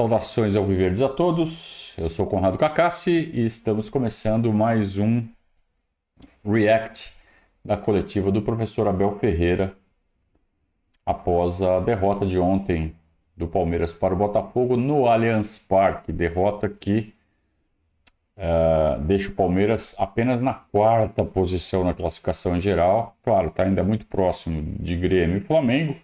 Saudações alviverdes a todos, eu sou Conrado Cacassi e estamos começando mais um React da coletiva do professor Abel Ferreira após a derrota de ontem do Palmeiras para o Botafogo no Allianz Parque, derrota que deixa o Palmeiras apenas na quarta posição na classificação em geral, claro, está ainda muito próximo de Grêmio e Flamengo,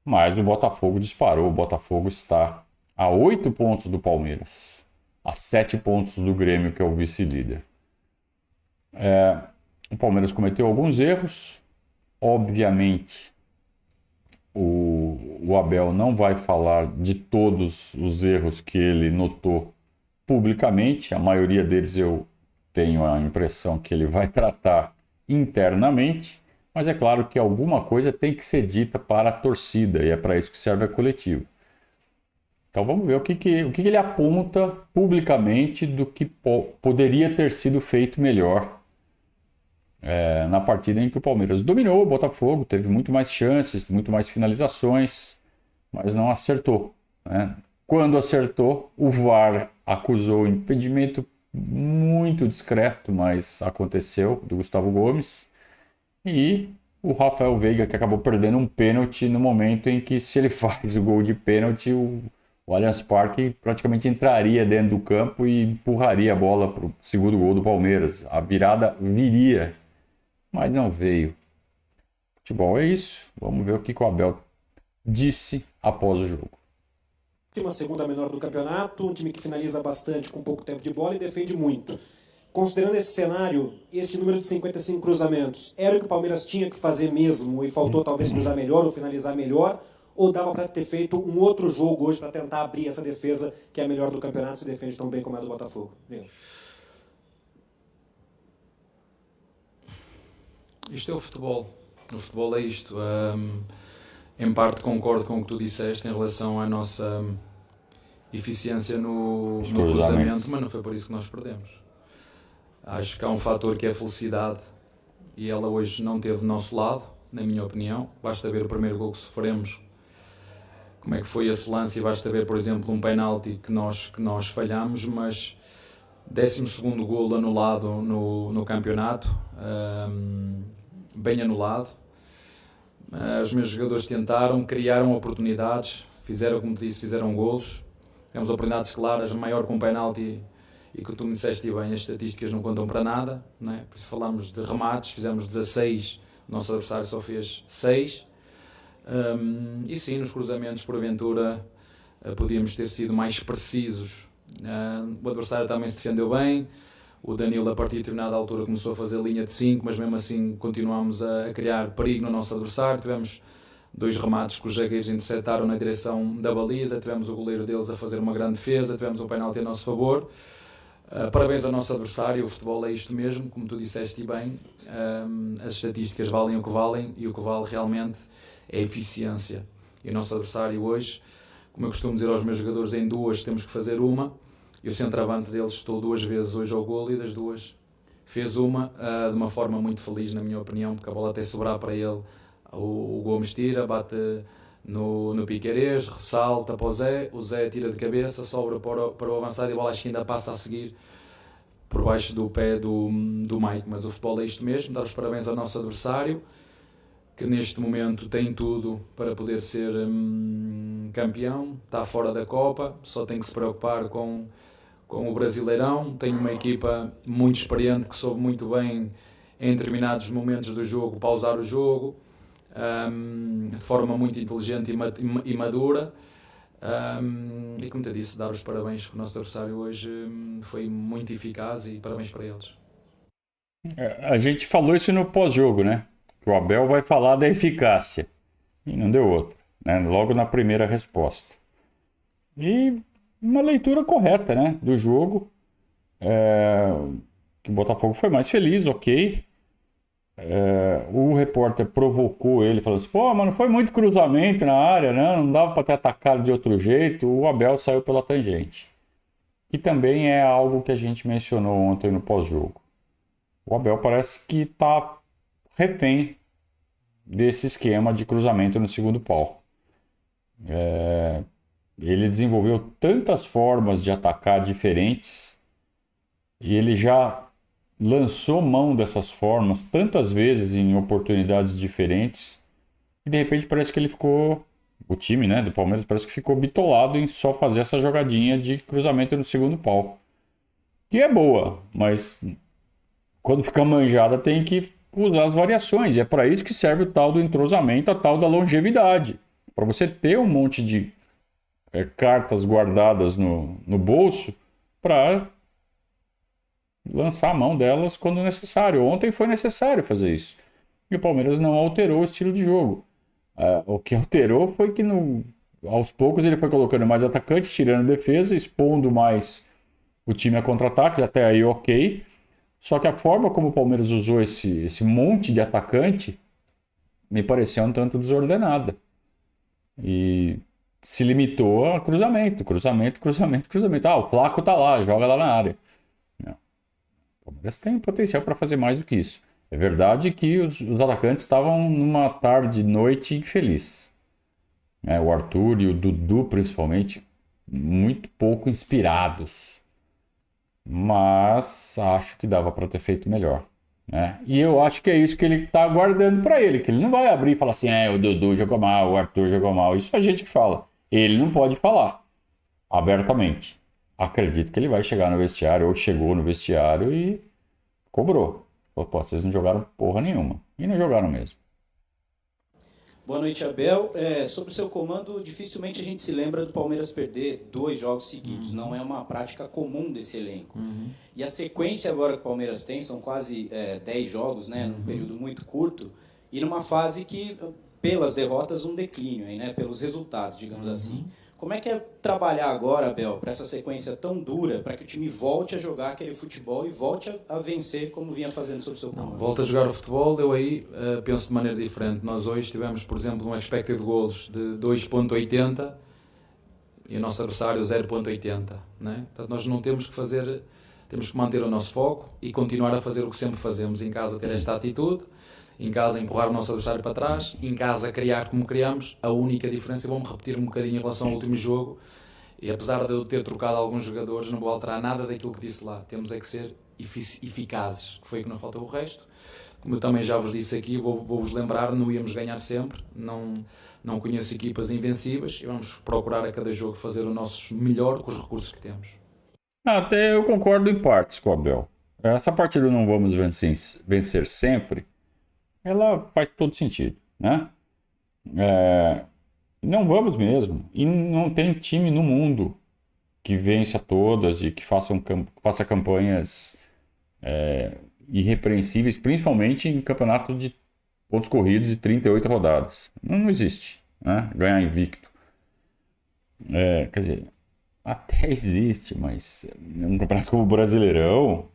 mas o Botafogo disparou, o Botafogo está a 8 pontos do Palmeiras, a 7 pontos do Grêmio, que é o vice-líder. O Palmeiras cometeu alguns erros, obviamente o Abel não vai falar de todos os erros que ele notou publicamente, a maioria deles eu tenho a impressão que ele vai tratar internamente, mas é claro que alguma coisa tem que ser dita para a torcida e é para isso que serve a coletiva. Então vamos ver o que ele aponta publicamente do que poderia ter sido feito melhor na partida em que o Palmeiras dominou o Botafogo, teve muito mais chances, muito mais finalizações, mas não acertou, né? Quando acertou, o VAR acusou o impedimento muito discreto, mas aconteceu, do Gustavo Gomes, e o Rafael Veiga, que acabou perdendo um pênalti no momento em que, se ele faz o gol de pênalti, o Allianz Parque praticamente entraria dentro do campo e empurraria a bola para o segundo gol do Palmeiras. A virada viria, mas não veio. Futebol é isso. Vamos ver o que o Abel disse após o jogo. A segunda menor do campeonato, um time que finaliza bastante com pouco tempo de bola e defende muito. Considerando esse cenário, esse número de 55 cruzamentos, era o que o Palmeiras tinha que fazer mesmo e faltou talvez cruzar melhor ou finalizar melhor? Ou dava para ter feito um outro jogo hoje para tentar abrir essa defesa que é a melhor do campeonato, se defende tão bem como é a do Botafogo? Isto é o futebol. O futebol é isto. Em parte concordo com o que tu disseste em relação à nossa eficiência no cruzamento, mas não foi por isso que nós perdemos. Acho que há um fator que é a felicidade e ela hoje não teve do nosso lado, na minha opinião. Basta ver o primeiro gol que sofremos, como é que foi esse lance, e basta ver, por exemplo, um penalti que nós falhamos, mas 12º golo anulado no campeonato, bem anulado. Os meus jogadores tentaram, criaram oportunidades, fizeram, como te disse, fizeram golos. Tivemos oportunidades claras, maior com um penalti, e que tu me disseste bem, as estatísticas não contam para nada, não é? Por isso falamos de remates, fizemos 16, o nosso adversário só fez 6. E sim, nos cruzamentos, porventura, podíamos ter sido mais precisos. O adversário também se defendeu bem. O Danilo, a partir de determinada altura, começou a fazer linha de 5, mas mesmo assim continuámos a criar perigo no nosso adversário. Tivemos 2 remates que os zagueiros interceptaram na direção da baliza, tivemos o goleiro deles a fazer uma grande defesa, tivemos um penalti a nosso favor. Parabéns ao nosso adversário, o futebol é isto mesmo, como tu disseste bem. As estatísticas valem o que valem e o que vale realmente é a eficiência. E o nosso adversário hoje, como eu costumo dizer aos meus jogadores, em 2 temos que fazer uma. E o centroavante deles estou 2 vezes hoje ao golo e das 2 fez uma de uma forma muito feliz, na minha opinião, porque a bola até sobrar para ele. O Gomes tira, bate no Piquerez, ressalta para o Zé tira de cabeça, sobra para o avançado e a bola acho que ainda passa a seguir por baixo do pé do Mike. Mas o futebol é isto mesmo, dar os parabéns ao nosso adversário, que neste momento tem tudo para poder ser campeão, está fora da Copa, só tem que se preocupar com o Brasileirão. Tem uma equipa muito experiente que soube muito bem, em determinados momentos do jogo, pausar o jogo de forma muito inteligente e madura. E como te disse, dar os parabéns, que o nosso adversário hoje foi muito eficaz e parabéns para eles. A gente falou isso no pós-jogo, né? Que o Abel vai falar da eficácia. E não deu outra, né? Logo na primeira resposta. E uma leitura correta, né? Do jogo. Que o Botafogo foi mais feliz, ok. O repórter provocou ele, falou assim: pô, mas não foi muito cruzamento na área, né? Não dava para ter atacado de outro jeito. O Abel saiu pela tangente. Que também é algo que a gente mencionou ontem no pós-jogo. O Abel parece que está refém desse esquema de cruzamento no segundo pau. ele desenvolveu tantas formas de atacar diferentes e ele já lançou mão dessas formas tantas vezes em oportunidades diferentes e de repente parece que ele ficou, o time, né, do Palmeiras parece que ficou bitolado em só fazer essa jogadinha de cruzamento no segundo pau. Que é boa, mas quando fica manjada tem que usar as variações. E é para isso que serve o tal do entrosamento, a tal da longevidade. Para você ter um monte de cartas guardadas no bolso para lançar a mão delas quando necessário. Ontem foi necessário fazer isso. E o Palmeiras não alterou o estilo de jogo. O que alterou foi que aos poucos ele foi colocando mais atacante, tirando defesa, expondo mais o time a contra-ataques, até aí ok. Só que a forma como o Palmeiras usou esse monte de atacante me pareceu um tanto desordenada. E se limitou a cruzamento. O Flaco tá lá, joga lá na área. Não. O Palmeiras tem potencial para fazer mais do que isso. É verdade que os atacantes estavam numa tarde, noite infeliz. O Arthur e o Dudu, principalmente, muito pouco inspirados. Mas acho que dava para ter feito melhor. E eu acho que é isso que ele está guardando para ele, que ele não vai abrir e falar assim, o Dudu jogou mal, o Arthur jogou mal. Isso a gente que fala. Ele não pode falar abertamente. Acredito que ele vai chegar no vestiário, ou chegou no vestiário e cobrou. Falou, pô, vocês não jogaram porra nenhuma. E não jogaram mesmo. Boa noite, Abel. Sobre o seu comando, dificilmente a gente se lembra do Palmeiras perder 2 jogos seguidos. Não é uma prática comum desse elenco. E a sequência agora que o Palmeiras tem são quase 10 jogos, né, num período muito curto, e numa fase que, pelas derrotas, um declínio, aí, né, pelos resultados, digamos assim. Como é que é trabalhar agora, Abel, para essa sequência tão dura, para que o time volte a jogar aquele futebol e volte a vencer como vinha fazendo sob o seu comando? Volta a jogar o futebol, eu aí penso de maneira diferente. Nós hoje tivemos, por exemplo, um expected goals de 2.80 e o nosso adversário 0.80, né? Portanto, nós não temos que fazer, temos que manter o nosso foco e continuar a fazer o que sempre fazemos. Em casa ter esta atitude, em casa empurrar o nosso adversário para trás, em casa criar como criamos. A única diferença, vou-me repetir um bocadinho em relação ao último jogo, e apesar de eu ter trocado alguns jogadores, não vou alterar nada daquilo que disse lá. Temos é que ser eficazes, que foi o que não faltou o resto. Como eu também já vos disse aqui, vou-vos lembrar, não íamos ganhar sempre, não conheço equipas invencíveis, e vamos procurar a cada jogo fazer o nosso melhor com os recursos que temos. Até eu concordo em partes com o Abel. Essa partida não vamos vencer sempre, ela faz todo sentido, né? Não vamos mesmo. E não tem time no mundo que vença todas e que faça campanhas irrepreensíveis, principalmente em campeonato de pontos corridos de 38 rodadas. Não existe, né? Ganhar invicto. Quer dizer, até existe, mas um campeonato como o Brasileirão,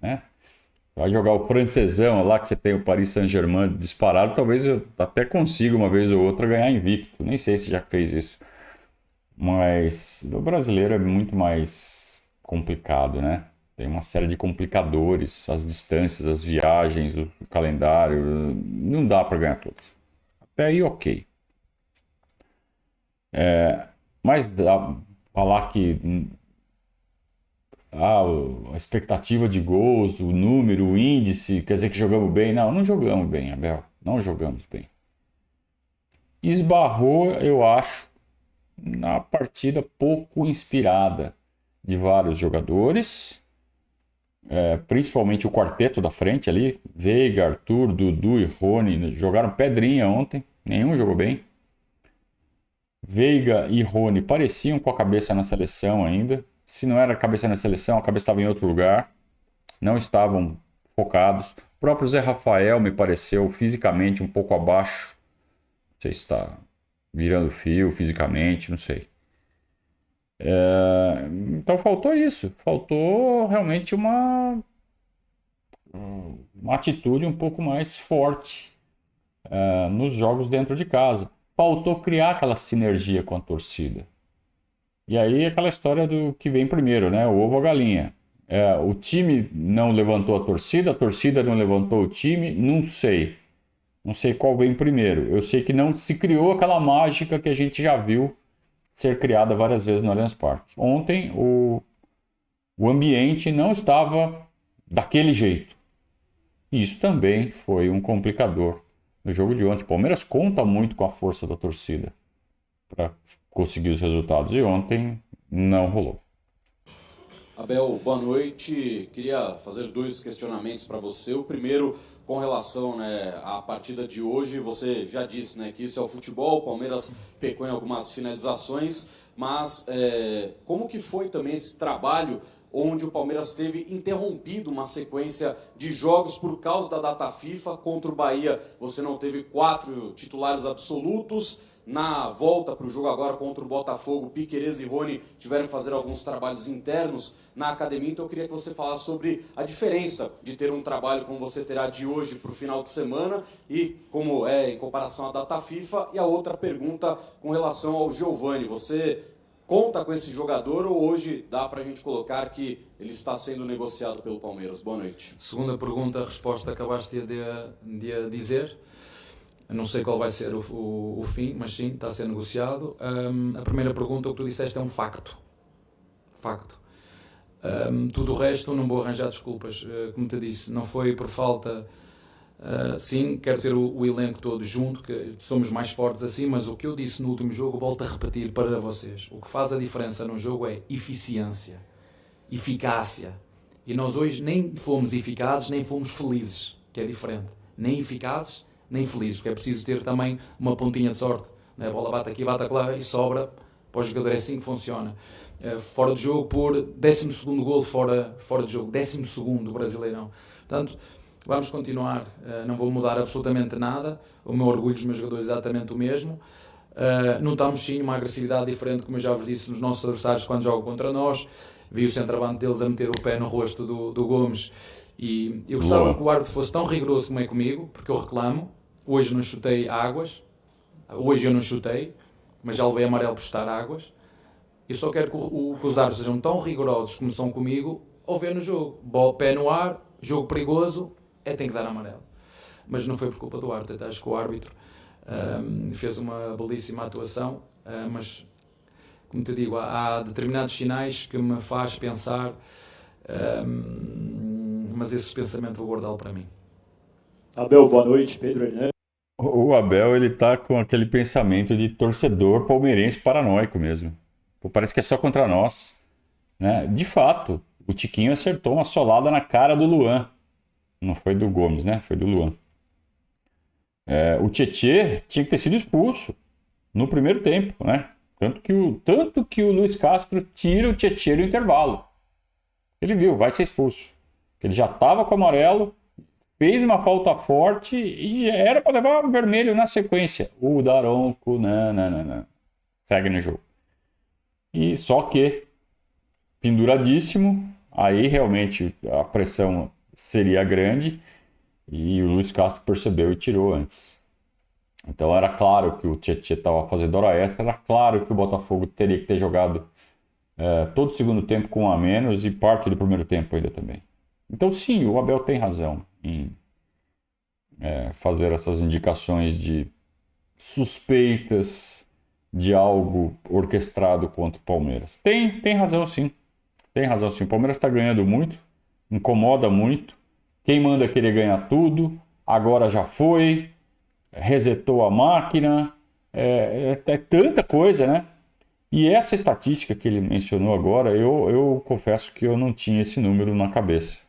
né? Vai jogar o francesão lá, que você tem o Paris Saint-Germain disparado, talvez eu até consiga uma vez ou outra ganhar invicto. Nem sei se já fez isso. Mas o brasileiro é muito mais complicado, né? Tem uma série de complicadores, as distâncias, as viagens, o calendário. Não dá para ganhar todos. Até aí, ok. Mas falar que a expectativa de gols, o número, o índice, quer dizer que jogamos bem. Não jogamos bem, Abel. Não jogamos bem. Esbarrou, eu acho, na partida pouco inspirada de vários jogadores, principalmente o quarteto da frente ali, Veiga, Arthur, Dudu e Rony, jogaram pedrinha ontem, nenhum jogou bem. Veiga e Rony pareciam com a cabeça na seleção ainda. Se não era a cabeça na seleção, a cabeça estava em outro lugar. Não estavam focados. O próprio Zé Rafael me pareceu fisicamente um pouco abaixo. Não sei se está virando fio fisicamente, não sei. Então faltou isso. Faltou realmente uma atitude um pouco mais forte nos jogos dentro de casa. Faltou criar aquela sinergia com a torcida. E aí aquela história do que vem primeiro, né? O ovo ou a galinha. O time não levantou a torcida não levantou o time, não sei. Não sei qual vem primeiro. Eu sei que não se criou aquela mágica que a gente já viu ser criada várias vezes no Allianz Parque. Ontem o ambiente não estava daquele jeito. Isso também foi um complicador no jogo de ontem. O Palmeiras conta muito com a força da torcida para conseguir os resultados. E ontem não rolou. Abel, boa noite. Queria fazer 2 questionamentos para você. O primeiro, com relação, né, à partida de hoje. Você já disse, né, que isso é o futebol, o Palmeiras pecou em algumas finalizações, mas como que foi também esse trabalho onde o Palmeiras teve interrompido uma sequência de jogos por causa da data FIFA? Contra o Bahia você não teve 4 titulares absolutos. Na volta para o jogo agora contra o Botafogo, Piquerez e Rony tiveram que fazer alguns trabalhos internos na academia. Então eu queria que você falasse sobre a diferença de ter um trabalho como você terá de hoje para o final de semana e como é em comparação à data FIFA. E a outra pergunta com relação ao Giovani. Você conta com esse jogador ou hoje dá para a gente colocar que ele está sendo negociado pelo Palmeiras? Boa noite. Segunda pergunta, a resposta acabaste de dizer. Eu não sei qual vai ser o fim, mas sim, está a ser negociado. A primeira pergunta, o que tu disseste, é um facto. Facto. Tudo o resto, não vou arranjar desculpas. Como te disse, não foi por falta... sim, quero ter o elenco todo junto, que somos mais fortes assim, mas o que eu disse no último jogo, volto a repetir para vocês. O que faz a diferença no jogo é eficiência, eficácia. E nós hoje nem fomos eficazes, nem fomos felizes, que é diferente. Nem eficazes, nem felizes, porque é preciso ter também uma pontinha de sorte. A bola bate aqui, bate lá e sobra. Para o jogador é assim que funciona. Fora de jogo por 12º golo fora de jogo. 12º Brasileirão. Portanto, vamos continuar. Não vou mudar absolutamente nada. O meu orgulho dos meus jogadores é exatamente o mesmo. Notamos sim uma agressividade diferente, como eu já vos disse, nos nossos adversários quando jogam contra nós. Vi o centroavante deles a meter o pé no rosto do Gomes. E eu gostava que o árbitro fosse tão rigoroso como é comigo, porque eu reclamo. Hoje não chutei águas. Hoje eu não chutei, mas já levei amarelo por chutar águas. Eu só quero que os árbitros sejam tão rigorosos como são comigo ao ver no jogo. Pé no ar, jogo perigoso, tem que dar amarelo. Mas não foi por culpa do árbitro. Acho que o árbitro fez uma belíssima atuação, mas, como te digo, há determinados sinais que me faz pensar, mas esse pensamento vou guardá-lo para mim. Abel, boa noite. Pedro Hernandes. O Abel, ele tá com aquele pensamento de torcedor palmeirense paranoico mesmo. Pô, parece que é só contra nós, né? De fato, o Tiquinho acertou uma solada na cara do Luan. Não foi do Gomes, né? Foi do Luan. O Tietê tinha que ter sido expulso no primeiro tempo, né? Tanto que o Luiz Castro tira o Tietê no intervalo. Ele viu, vai ser expulso. Ele já estava com o amarelo, fez uma falta forte e já era para levar o vermelho na sequência. O Daronco, não. Segue no jogo. E só que, penduradíssimo, aí realmente a pressão seria grande e o Luiz Castro percebeu e tirou antes. Então era claro que o Tietê estava fazendo hora extra, era claro que o Botafogo teria que ter jogado todo o segundo tempo com um a menos e parte do primeiro tempo ainda também. Então sim, o Abel tem razão em fazer essas indicações de suspeitas de algo orquestrado contra o Palmeiras. Tem razão sim. Tem razão sim. O Palmeiras está ganhando muito, incomoda muito. Quem manda querer ganhar tudo, agora já foi, resetou a máquina, é tanta coisa, né? E essa estatística que ele mencionou agora, eu confesso que eu não tinha esse número na cabeça.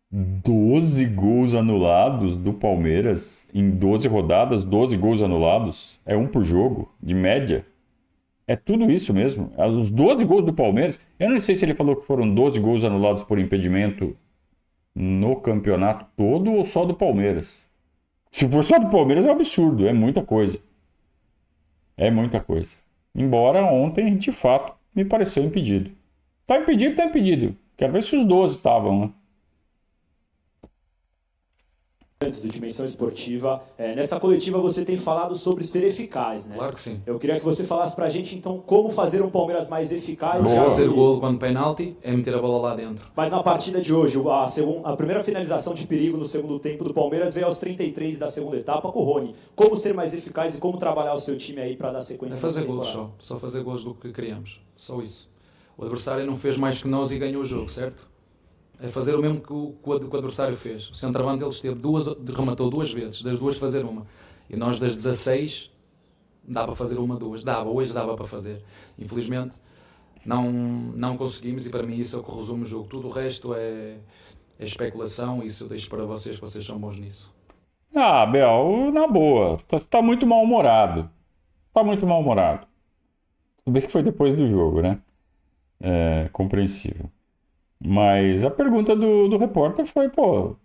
12 gols anulados do Palmeiras em 12 rodadas, 12 gols anulados, é um por jogo, de média. É tudo isso mesmo. Os 12 gols do Palmeiras, eu não sei se ele falou que foram 12 gols anulados por impedimento no campeonato todo ou só do Palmeiras. Se for só do Palmeiras é um absurdo, é muita coisa. É muita coisa. Embora ontem, de fato, me pareceu impedido. Tá impedido. Quero ver se os 12 estavam, né? Fernandes, do Dimensão Esportiva. Nessa coletiva você tem falado sobre ser eficaz, né? Claro que sim. Eu queria que você falasse pra gente, então, como fazer um Palmeiras mais eficaz. Não já fazer que- o golo quando penalti é meter a bola lá dentro. Mas na partida de hoje, a primeira finalização de perigo no segundo tempo do Palmeiras veio aos 33 da segunda etapa com o Rony. Como ser mais eficaz e como trabalhar o seu time aí para dar É sequência fazer nessa golos temporada? só fazer golos do que queríamos. Só isso. O adversário não fez mais que nós e ganhou o jogo, certo? É fazer o mesmo que o adversário fez. O centroavante ele rematou 2 vezes, das 2 fazer uma. E nós das 16 dá para fazer uma, 2. Hoje dava para fazer. Infelizmente não conseguimos e para mim isso é o que resume o jogo. Tudo o resto é especulação e isso eu deixo para vocês, que vocês são bons nisso. Ah, Abel, na boa, tá muito mal-humorado. Tá muito mal-humorado. Tudo bem que foi depois do jogo, né? É compreensível. Mas a pergunta do repórter foi, pô,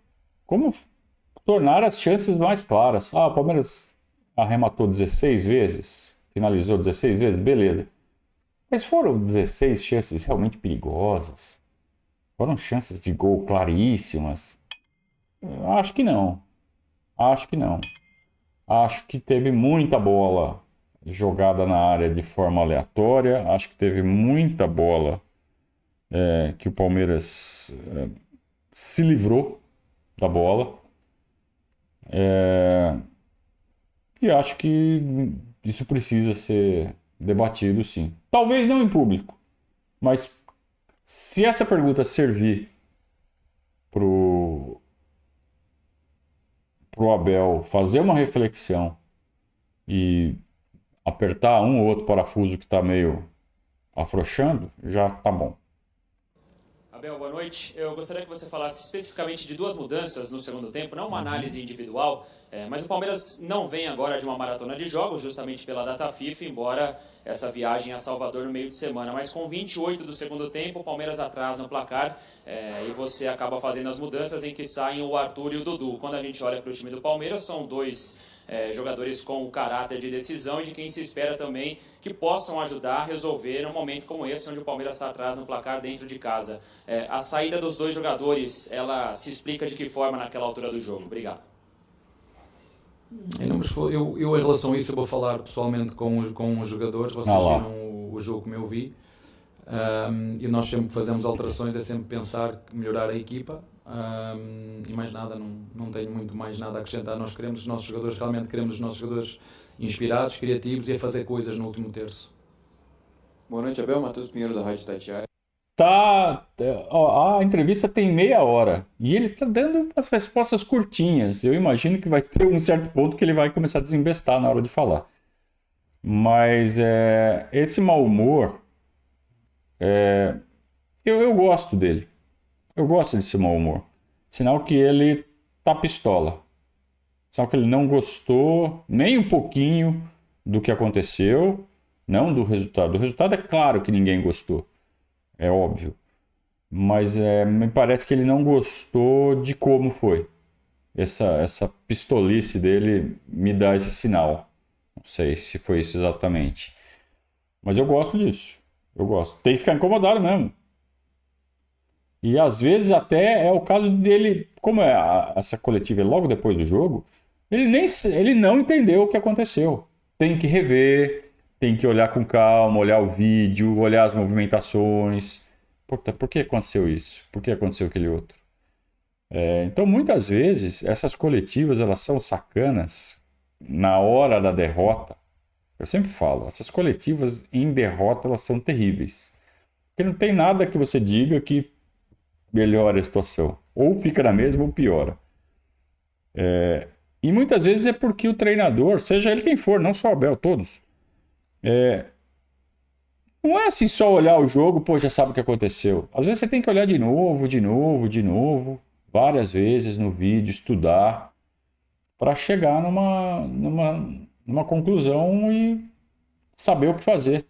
como tornar as chances mais claras? Ah, o Palmeiras arrematou 16 vezes, finalizou 16 vezes, beleza. Mas foram 16 chances realmente perigosas? Foram chances de gol claríssimas? Acho que não. Acho que não. Acho que teve muita bola jogada na área de forma aleatória. Acho que teve muita bola que o Palmeiras se livrou da bola. E acho que isso precisa ser debatido, sim. Talvez não em público, mas se essa pergunta servir pro Abel fazer uma reflexão e apertar um ou outro parafuso que está meio afrouxando, já tá bom. Abel, boa noite. Eu gostaria que você falasse especificamente de 2 mudanças no segundo tempo, não uma análise individual, mas o Palmeiras não vem agora de uma maratona de jogos, justamente pela data FIFA, embora essa viagem a Salvador no meio de semana. Mas com 28 do segundo tempo, o Palmeiras atrasa no placar e você acaba fazendo as mudanças em que saem o Arthur e o Dudu. Quando a gente olha para o time do Palmeiras, são 2 jogadores com caráter de decisão e de quem se espera também que possam ajudar a resolver num momento como esse, onde o Palmeiras está atrás no placar dentro de casa. A saída dos 2 jogadores, ela se explica de que forma naquela altura do jogo? Obrigado. Eu em relação a isso, eu vou falar pessoalmente com os jogadores. Vocês viram o jogo como eu vi. E nós sempre fazemos alterações, é sempre pensar melhorar a equipa. E mais nada, não tenho muito mais nada a acrescentar. Nós queremos os nossos jogadores, realmente queremos os nossos jogadores inspirados, criativos e a fazer coisas no último terço. Boa noite, Abel. Matheus Pinheiro, da Rádio Itatiaia. A entrevista tem meia hora e ele tá dando umas respostas curtinhas. Eu imagino que vai ter um certo ponto que ele vai começar a desembestar na hora de falar. Mas esse mau humor, eu gosto dele. Eu gosto desse mau humor. Sinal que ele tá pistola. Sinal que ele não gostou nem um pouquinho do que aconteceu, não do resultado. Do resultado é claro que ninguém gostou. É óbvio. Mas me parece que ele não gostou de como foi. Essa pistolice dele me dá esse sinal. Não sei se foi isso exatamente. Mas eu gosto disso. Eu gosto. Tem que ficar incomodado mesmo. E às vezes até é o caso dele, como essa coletiva é logo depois do jogo, ele não entendeu o que aconteceu. Tem que rever, tem que olhar com calma, olhar o vídeo, olhar as movimentações. Por que aconteceu isso? Por que aconteceu aquele outro? Então muitas vezes essas coletivas elas são sacanas na hora da derrota. Eu sempre falo, essas coletivas em derrota elas são terríveis. Porque não tem nada que você diga que melhora a situação. Ou fica na mesma ou piora. E muitas vezes é porque o treinador, seja ele quem for, não só o Abel, todos, não é assim só olhar o jogo, pô, já sabe o que aconteceu. Às vezes você tem que olhar de novo, várias vezes no vídeo, estudar, para chegar numa conclusão e saber o que fazer.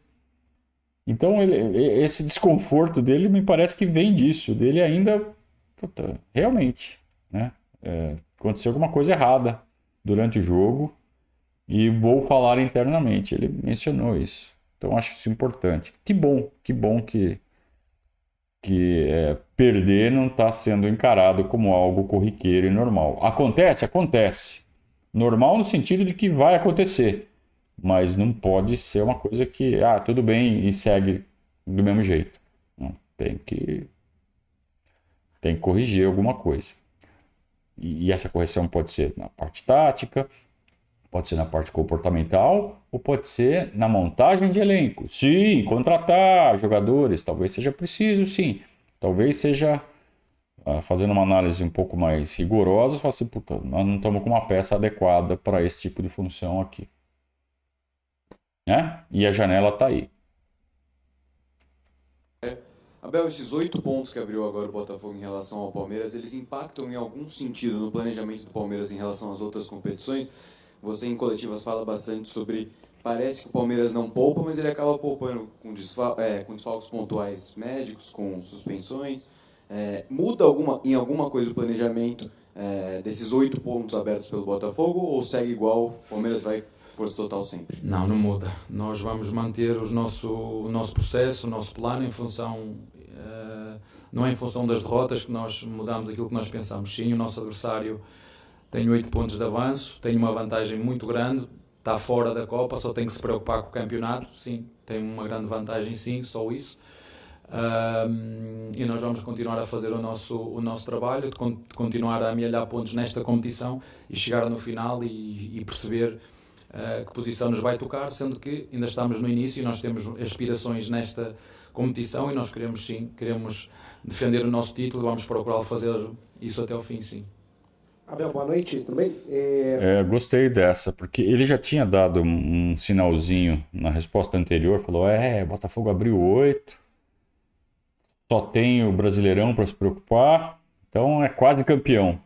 Então, esse desconforto dele me parece que vem disso, dele ainda, realmente, né? Aconteceu alguma coisa errada durante o jogo e vou falar internamente. Ele mencionou isso. Então, acho isso importante. Que bom que perder não está sendo encarado como algo corriqueiro e normal. Acontece? Acontece. Normal no sentido de que vai acontecer, mas não pode ser uma coisa que, tudo bem e segue do mesmo jeito. Não, tem que corrigir alguma coisa. E essa correção pode ser na parte tática, pode ser na parte comportamental, ou pode ser na montagem de elenco. Sim, contratar jogadores, talvez seja preciso, sim. Talvez seja, fazendo uma análise um pouco mais rigorosa, falar assim, puta, nós não estamos com uma peça adequada para esse tipo de função aqui. Né? E a janela está aí. Abel, esses 8 pontos que abriu agora o Botafogo em relação ao Palmeiras, eles impactam em algum sentido no planejamento do Palmeiras em relação às outras competições? Você em coletivas fala bastante sobre, parece que o Palmeiras não poupa, mas ele acaba poupando com desfalques pontuais médicos, com suspensões. Muda em alguma coisa o planejamento desses 8 pontos abertos pelo Botafogo, ou segue igual, o Palmeiras vai força total sempre? Não muda. Nós vamos manter o nosso processo, o nosso plano em função, não é em função das derrotas que nós mudamos aquilo que nós pensamos. Sim, o nosso adversário tem 8 pontos de avanço, tem uma vantagem muito grande, está fora da Copa, só tem que se preocupar com o campeonato. Sim, tem uma grande vantagem, sim, só isso. E nós vamos continuar a fazer o nosso trabalho, de continuar a amealhar pontos nesta competição e chegar no final e perceber que posição nos vai tocar, sendo que ainda estamos no início e nós temos aspirações nesta competição e nós queremos defender o nosso título e vamos procurar fazer isso até ao fim, sim. Abel, boa noite, tudo bem? Gostei dessa, porque ele já tinha dado um sinalzinho na resposta anterior, falou, Botafogo abriu 8, só tem o Brasileirão para se preocupar, então é quase campeão.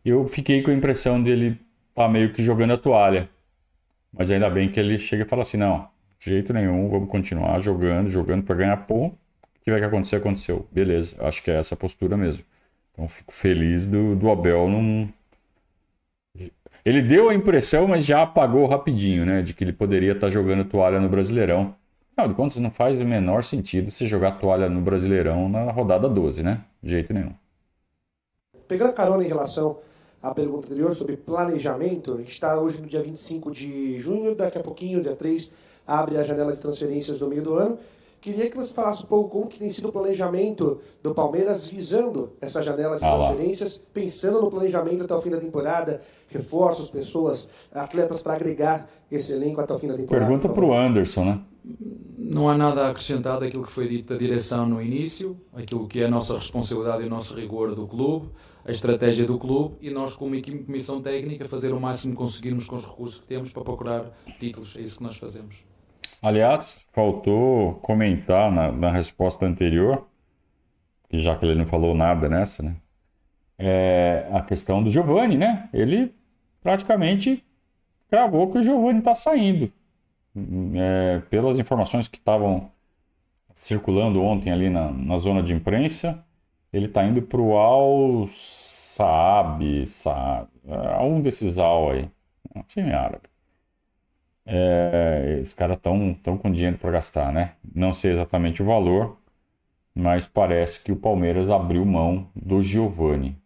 Eu fiquei com a impressão dele estar meio que jogando a toalha. Mas ainda bem que ele chega e fala assim, não, de jeito nenhum, vamos continuar jogando para ganhar ponto. O que tiver que acontecer, aconteceu. Beleza, acho que é essa a postura mesmo. Então fico feliz do Abel não... Ele deu a impressão, mas já apagou rapidinho, né? De que ele poderia estar jogando toalha no Brasileirão. Afinal de contas, não faz o menor sentido você jogar toalha no Brasileirão na rodada 12, né? De jeito nenhum. Pegando carona em relação à pergunta anterior sobre planejamento, a gente está hoje no dia 25 de junho, daqui a pouquinho, dia 3, abre a janela de transferências do meio do ano. Queria que você falasse um pouco como que tem sido o planejamento do Palmeiras visando essa janela de transferências, pensando no planejamento até o fim da temporada, reforços, pessoas, atletas para agregar esse elenco até o fim da temporada. Pergunta para o Anderson, né? Não há nada a acrescentar daquilo que foi dito da direção no início, aquilo que é a nossa responsabilidade e o nosso rigor do clube, a estratégia do clube e nós como equipe de comissão técnica fazer o máximo que conseguirmos com os recursos que temos para procurar títulos, é isso que nós fazemos. Aliás, faltou comentar na resposta anterior, já que ele não falou nada nessa, né? A questão do Giovani, né? Ele praticamente cravou que o Giovani está saindo. Pelas informações que estavam circulando ontem ali na zona de imprensa, ele está indo para o Al Saab, um desses Al aí, um time árabe. Esses caras estão com dinheiro para gastar, né? Não sei exatamente o valor, mas parece que o Palmeiras abriu mão do Giovani.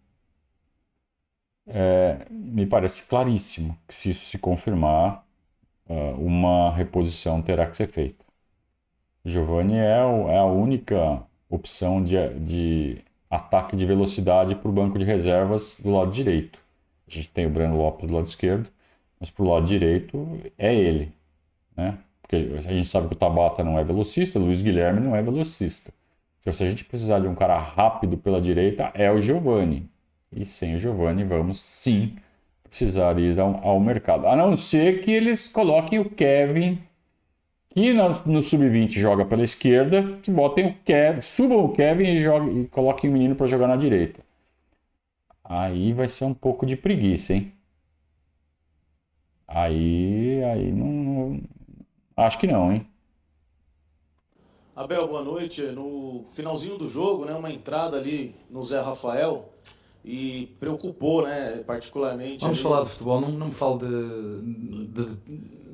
Me parece claríssimo que se isso se confirmar, uma reposição terá que ser feita. Giovani é a única opção de ataque de velocidade para o banco de reservas do lado direito. A gente tem o Breno Lopes do lado esquerdo, mas para o lado direito é ele, né? Porque a gente sabe que o Tabata não é velocista, o Luiz Guilherme não é velocista. Então, se a gente precisar de um cara rápido pela direita, é o Giovani. E sem o Giovani, vamos sim precisar ir ao mercado. A não ser que eles coloquem o Kevin, que no Sub-20 joga pela esquerda, que botem o Kevin, subam o Kevin e coloquem o menino para jogar na direita. Aí vai ser um pouco de preguiça, hein? Aí não... Acho que não, hein? Abel, boa noite. No finalzinho do jogo, né, uma entrada ali no Zé Rafael e preocupou, né, particularmente... Vamos falar de futebol, não me fale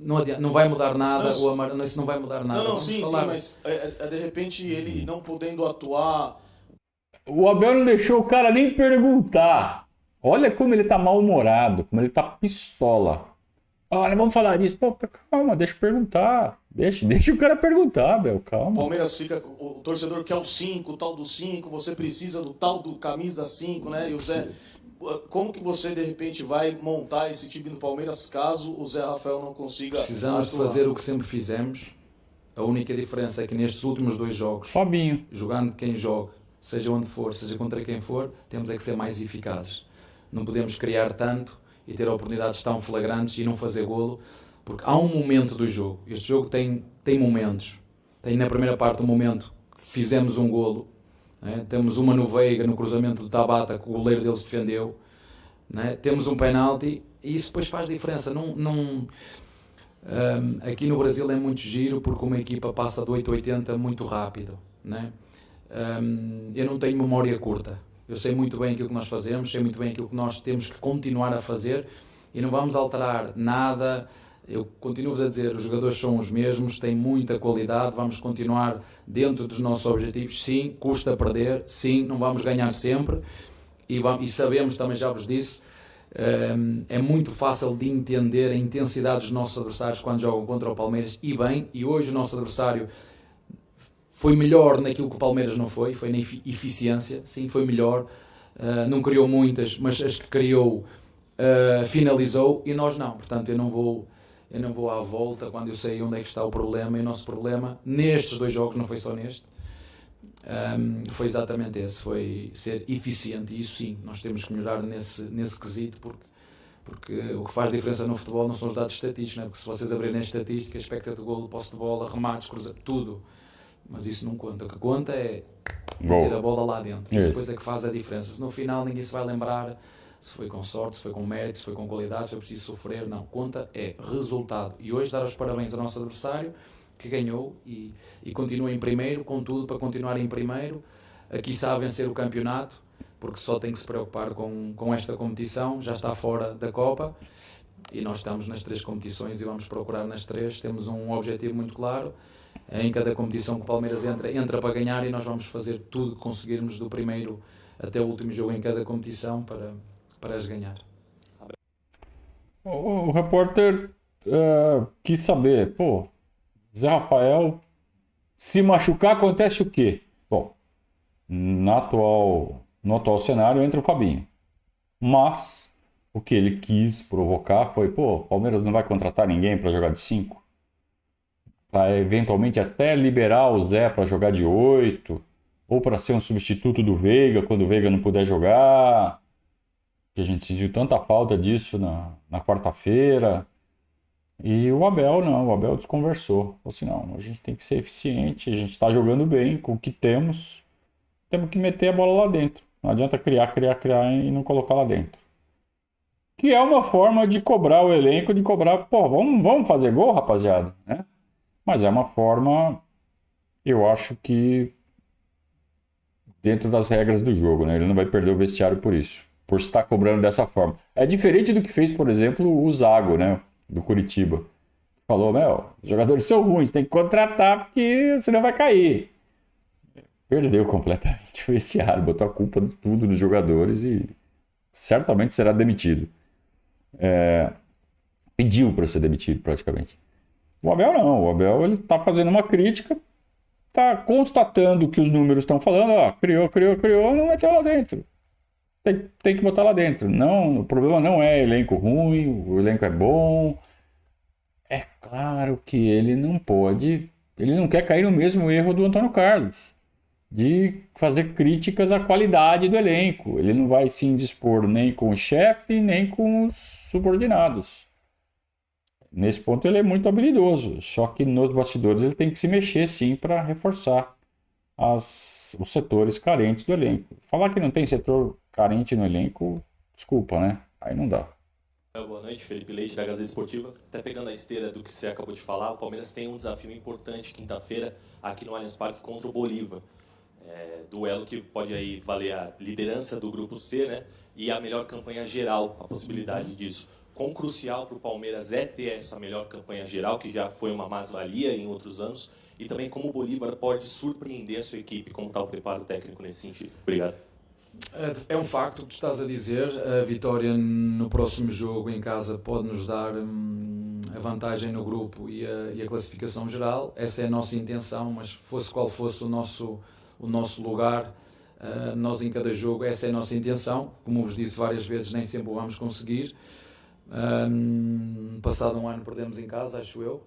não adianta, não vai mudar nada, isso não vai mudar nada. Não, sim, mas de repente ele não podendo atuar... O Abel não deixou o cara nem perguntar. Olha como ele tá mal-humorado, como ele tá pistola. Olha, vamos falar disso. Pô, calma, deixa eu perguntar. Deixa o cara perguntar, Abel, calma. Palmeiras fica, o torcedor quer o 5, o tal do 5, você precisa do tal do camisa 5, né? E o Zé, como que você de repente vai montar esse time do Palmeiras caso o Zé Rafael não consiga Precisamos de fazer o que sempre fizemos. A única diferença é que nestes últimos 2 jogos, Fabinho. jogando quem joga, seja onde for, seja contra quem for, temos é que ser mais eficazes. Não podemos criar tanto e ter oportunidades tão flagrantes e não fazer golo, porque há um momento do jogo. Este jogo tem momentos. Tem na primeira parte um momento que fizemos um golo, né? Temos uma no Veiga, no cruzamento do Tabata, que o goleiro deles defendeu, né? Temos um penalti e isso depois faz diferença. Aqui no Brasil é muito giro porque uma equipa passa de 8,80 muito rápido, né? Eu não tenho memória curta. Eu sei muito bem aquilo que nós fazemos, sei muito bem aquilo que nós temos que continuar a fazer e não vamos alterar nada. Eu continuo a dizer, os jogadores são os mesmos, têm muita qualidade, vamos continuar dentro dos nossos objetivos. Sim, custa perder, sim, não vamos ganhar sempre e sabemos, também já vos disse, é muito fácil de entender a intensidade dos nossos adversários quando jogam contra o Palmeiras e bem, e hoje o nosso adversário foi melhor naquilo que o Palmeiras não foi na eficiência, sim, foi melhor, não criou muitas, mas as que criou finalizou e nós não, portanto eu não vou à volta quando eu sei onde é que está o problema, e o nosso problema nestes 2 jogos, não foi só neste, foi exatamente esse, foi ser eficiente, e isso sim, nós temos que melhorar nesse quesito, porque o que faz diferença no futebol não são os dados estatísticos, né? Porque se vocês abrirem a estatística, expectativa de golo, posse de bola, remates, cruzamento, tudo, mas isso não conta. O que conta é ter a bola lá dentro. Isso depois é que faz a diferença. Se no final ninguém se vai lembrar se foi com sorte, se foi com mérito, se foi com qualidade, se foi preciso sofrer, não. Conta é resultado. E hoje dar os parabéns ao nosso adversário, que ganhou e continua em primeiro, com tudo para continuar em primeiro, aqui sabe vencer o campeonato, porque só tem que se preocupar com esta competição, já está fora da Copa, e nós estamos nas 3 competições e vamos procurar nas 3, temos um objetivo muito claro. Em cada competição que o Palmeiras entra para ganhar, e nós vamos fazer tudo que conseguirmos do primeiro até o último jogo em cada competição para as ganhar. O repórter quis saber, Zé Rafael, se machucar acontece o quê? Bom, no atual cenário entra o Fabinho, mas o que ele quis provocar foi, o Palmeiras não vai contratar ninguém para jogar de 5? Para eventualmente até liberar o Zé para jogar de 8, ou para ser um substituto do Veiga quando o Veiga não puder jogar, que a gente sentiu tanta falta disso na quarta-feira. E o Abel desconversou, falou assim, não, a gente tem que ser eficiente, a gente está jogando bem com o que temos que meter a bola lá dentro, não adianta criar e não colocar lá dentro. Que é uma forma de cobrar o elenco, de cobrar, vamos fazer gol, rapaziada, né? Mas é uma forma, eu acho que dentro das regras do jogo, né? Ele não vai perder o vestiário por isso, por estar cobrando dessa forma. É diferente do que fez, por exemplo, o Zago, né? Do Curitiba. Falou, os jogadores são ruins, tem que contratar porque senão vai cair. Perdeu completamente o vestiário, botou a culpa de tudo nos jogadores e certamente será demitido. Pediu para ser demitido praticamente. O Abel não, o Abel ele está fazendo uma crítica, está constatando que os números estão falando, criou, não meteu lá dentro. Tem que botar lá dentro. Não, o problema não é elenco ruim, o elenco é bom. É claro que ele não quer cair no mesmo erro do Antônio Carlos, de fazer críticas à qualidade do elenco. Ele não vai se indispor nem com o chefe, nem com os subordinados. Nesse ponto ele é muito habilidoso, só que nos bastidores ele tem que se mexer sim para reforçar os setores carentes do elenco. Falar que não tem setor carente no elenco, desculpa, né? Aí não dá. Boa noite, Felipe Leite, da Gazeta Esportiva. Até pegando a esteira do que você acabou de falar, o Palmeiras tem um desafio importante quinta-feira aqui no Allianz Parque contra o Bolívar. Duelo que pode aí valer a liderança do Grupo C, né? E a melhor campanha geral, a possibilidade disso. Quão crucial para o Palmeiras é ter essa melhor campanha geral, que já foi uma mais-valia em outros anos, E também como o Bolívar pode surpreender a sua equipe, como está o preparo técnico nesse sentido. Obrigado. É um facto o que estás a dizer. A vitória no próximo jogo em casa pode nos dar a vantagem no grupo e a classificação geral. Essa é a nossa intenção, mas fosse qual fosse o nosso lugar, nós em cada jogo, essa é a nossa intenção. Como vos disse várias vezes, nem sempre o vamos conseguir. Passado um ano perdemos em casa, acho eu.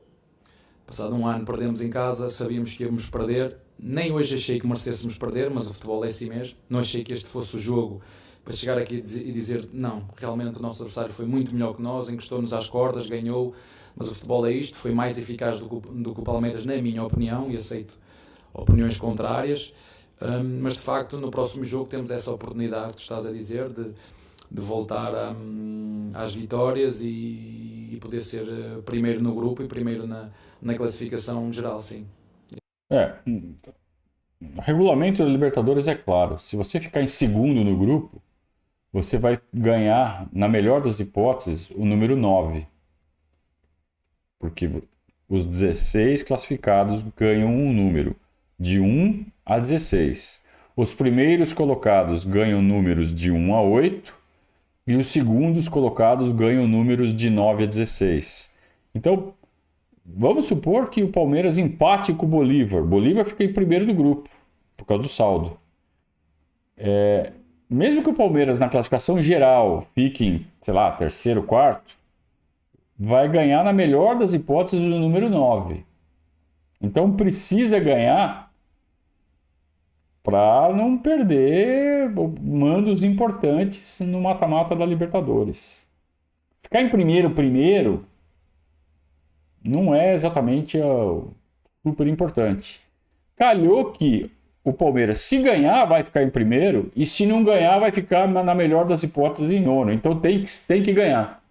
Passado um ano perdemos em casa, sabíamos que íamos perder. Nem hoje achei que merecêssemos perder, mas o futebol é assim mesmo. Não achei que este fosse o jogo para chegar aqui e dizer não, realmente o nosso adversário foi muito melhor que nós, encostou-nos às cordas, ganhou, mas o futebol é isto, foi mais eficaz do que o Palmeiras, na minha opinião, e aceito opiniões contrárias. Mas de facto, no próximo jogo temos essa oportunidade que estás a dizer de voltar às vitórias e poder ser primeiro no grupo e primeiro na classificação geral, sim. O regulamento da Libertadores é claro. Se você ficar em segundo no grupo, você vai ganhar, na melhor das hipóteses, o número 9. Porque os 16 classificados ganham um número de 1 a 16. Os primeiros colocados ganham números de 1 a 8 e os segundos colocados ganham números de 9 a 16. Então, vamos supor que o Palmeiras empate com o Bolívar. Bolívar fica em primeiro do grupo, por causa do saldo. Mesmo que o Palmeiras, na classificação geral, fique em, sei lá, terceiro, quarto, vai ganhar, na melhor das hipóteses, o número 9. Então, precisa ganhar para não perder mandos importantes no mata-mata da Libertadores. Ficar em primeiro não é exatamente super importante. Calhou que o Palmeiras, se ganhar, vai ficar em primeiro, e se não ganhar, vai ficar, na melhor das hipóteses, em nono. Então tem que ganhar.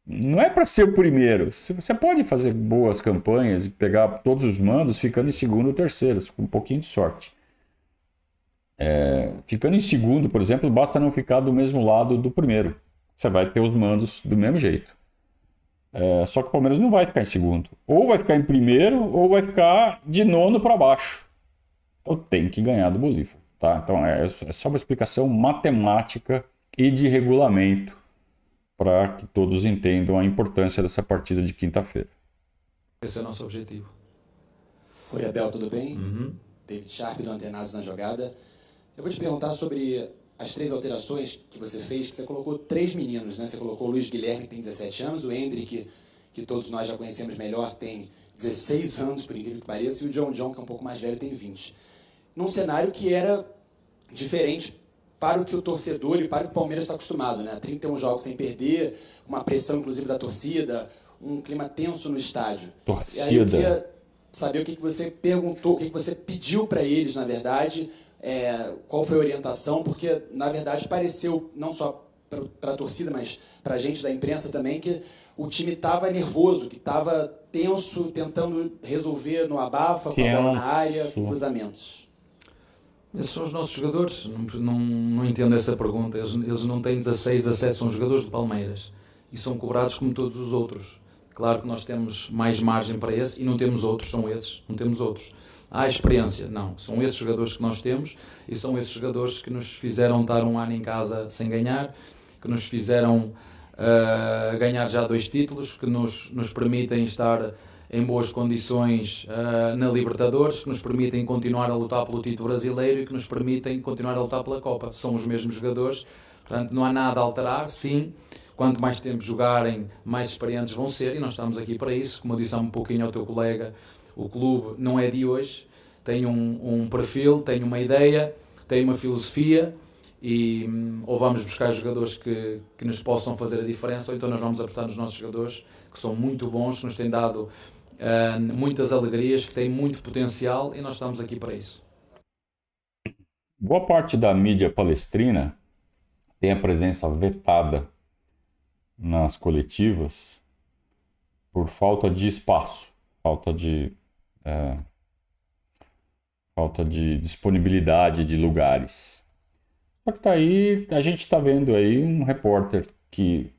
Não é para ser o primeiro. Você pode fazer boas campanhas e pegar todos os mandos ficando em segundo ou terceiro, com um pouquinho de sorte. Ficando em segundo, por exemplo, basta não ficar do mesmo lado do primeiro. Você vai ter os mandos do mesmo jeito. Só que o Palmeiras não vai ficar em segundo. Ou vai ficar em primeiro, ou vai ficar de nono para baixo. Então tem que ganhar do Bolívar. Tá? Então é só uma explicação matemática e de regulamento para que todos entendam a importância dessa partida de quinta-feira. Esse é o nosso objetivo. Oi, Abel, tudo bem? Uhum. David Sharp, do Antenados na Jogada. Eu vou te perguntar sobre as 3 alterações que você fez, que você colocou 3 meninos, né? Você colocou o Luiz Guilherme, que tem 17 anos, o Hendrick, que todos nós já conhecemos melhor, tem 16 anos, por incrível que pareça, e o John, que é um pouco mais velho, tem 20. Num cenário que era diferente para o que o torcedor e para o que o Palmeiras está acostumado, né? 31 jogos sem perder, uma pressão, inclusive, da torcida, um clima tenso no estádio. Torcida. E aí eu queria saber o que você perguntou, o que você pediu para eles, na verdade, qual foi a orientação, porque, na verdade, pareceu, não só para a torcida, mas para a gente da imprensa também, que o time estava nervoso, que estava tenso, tentando resolver no abafa, com a bola na área, com cruzamentos. Esses são os nossos jogadores. Não entendo essa pergunta. Eles não têm 16, 17, são jogadores de Palmeiras e são cobrados como todos os outros. Claro que nós temos mais margem para esse e não temos outros, são esses, não temos outros. Há experiência, não. São esses jogadores que nós temos e são esses jogadores que nos fizeram estar um ano em casa sem ganhar, que nos fizeram ganhar já 2 títulos, que nos permitem estar em boas condições na Libertadores, que nos permitem continuar a lutar pelo título brasileiro e que nos permitem continuar a lutar pela Copa. São os mesmos jogadores, portanto não há nada a alterar. Sim, quanto mais tempo jogarem, mais experientes vão ser e nós estamos aqui para isso. Como eu disse há um pouquinho ao teu colega, o clube não é de hoje, tem um perfil, tem uma ideia, tem uma filosofia e ou vamos buscar jogadores que nos possam fazer a diferença ou então nós vamos apostar nos nossos jogadores que são muito bons, que nos têm dado muitas alegrias, que têm muito potencial e nós estamos aqui para isso. Boa parte da mídia palestrina tem a presença vetada nas coletivas por falta de espaço, falta de disponibilidade de lugares. Só que a gente está vendo aí um repórter que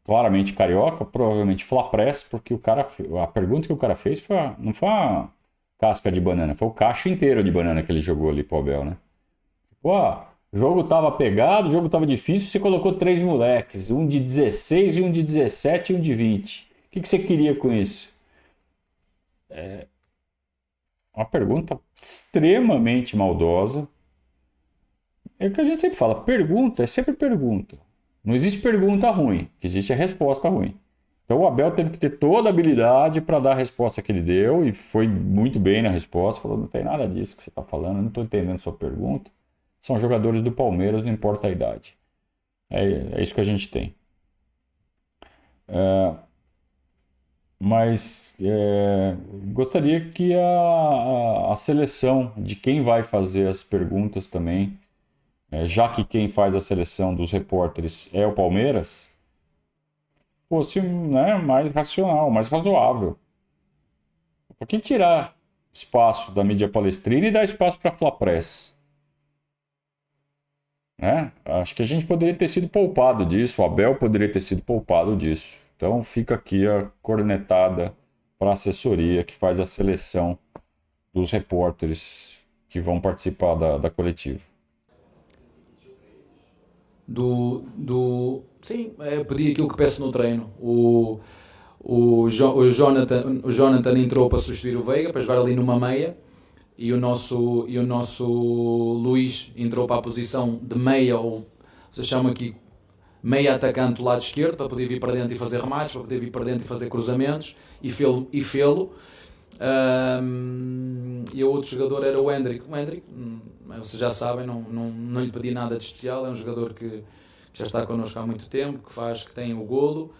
claramente carioca, provavelmente Fla Press, porque a pergunta que o cara fez não foi casca de banana. Foi o cacho inteiro de banana que ele jogou ali pro Abel, né? Pô, o jogo tava pegado, o jogo tava difícil, você colocou 3 moleques, um de 16, um de 17 e um de 20. O que você queria com isso? É uma pergunta extremamente maldosa. É o que a gente sempre fala, pergunta é sempre pergunta. Não existe pergunta ruim, existe a resposta ruim. Então o Abel teve que ter toda a habilidade para dar a resposta que ele deu e foi muito bem na resposta. Falou, não tem nada disso que você está falando, eu não estou entendendo sua pergunta. São jogadores do Palmeiras, não importa a idade. É isso que a gente tem. Mas gostaria que a seleção de quem vai fazer as perguntas também, já que quem faz a seleção dos repórteres é o Palmeiras, fosse, né, mais racional, mais razoável. Por que tirar espaço da mídia palestrina e dar espaço para a Flapress? Né? Acho que a gente poderia ter sido poupado disso, o Abel poderia ter sido poupado disso. Então fica aqui a cornetada para a assessoria que faz a seleção dos repórteres que vão participar da coletiva. Sim, pedi aquilo que peço no treino. O Jonathan entrou para substituir o Veiga, para jogar ali numa meia, e o nosso Luís entrou para a posição de meia, ou vocês chamam aqui meia atacante do lado esquerdo, para poder vir para dentro e fazer remates, para poder vir para dentro e fazer cruzamentos, e fê-lo. E o outro jogador era o Hendrick. O Hendrick, vocês já sabem, não lhe pedi nada de especial, é um jogador que já está connosco há muito tempo, que tem o golo,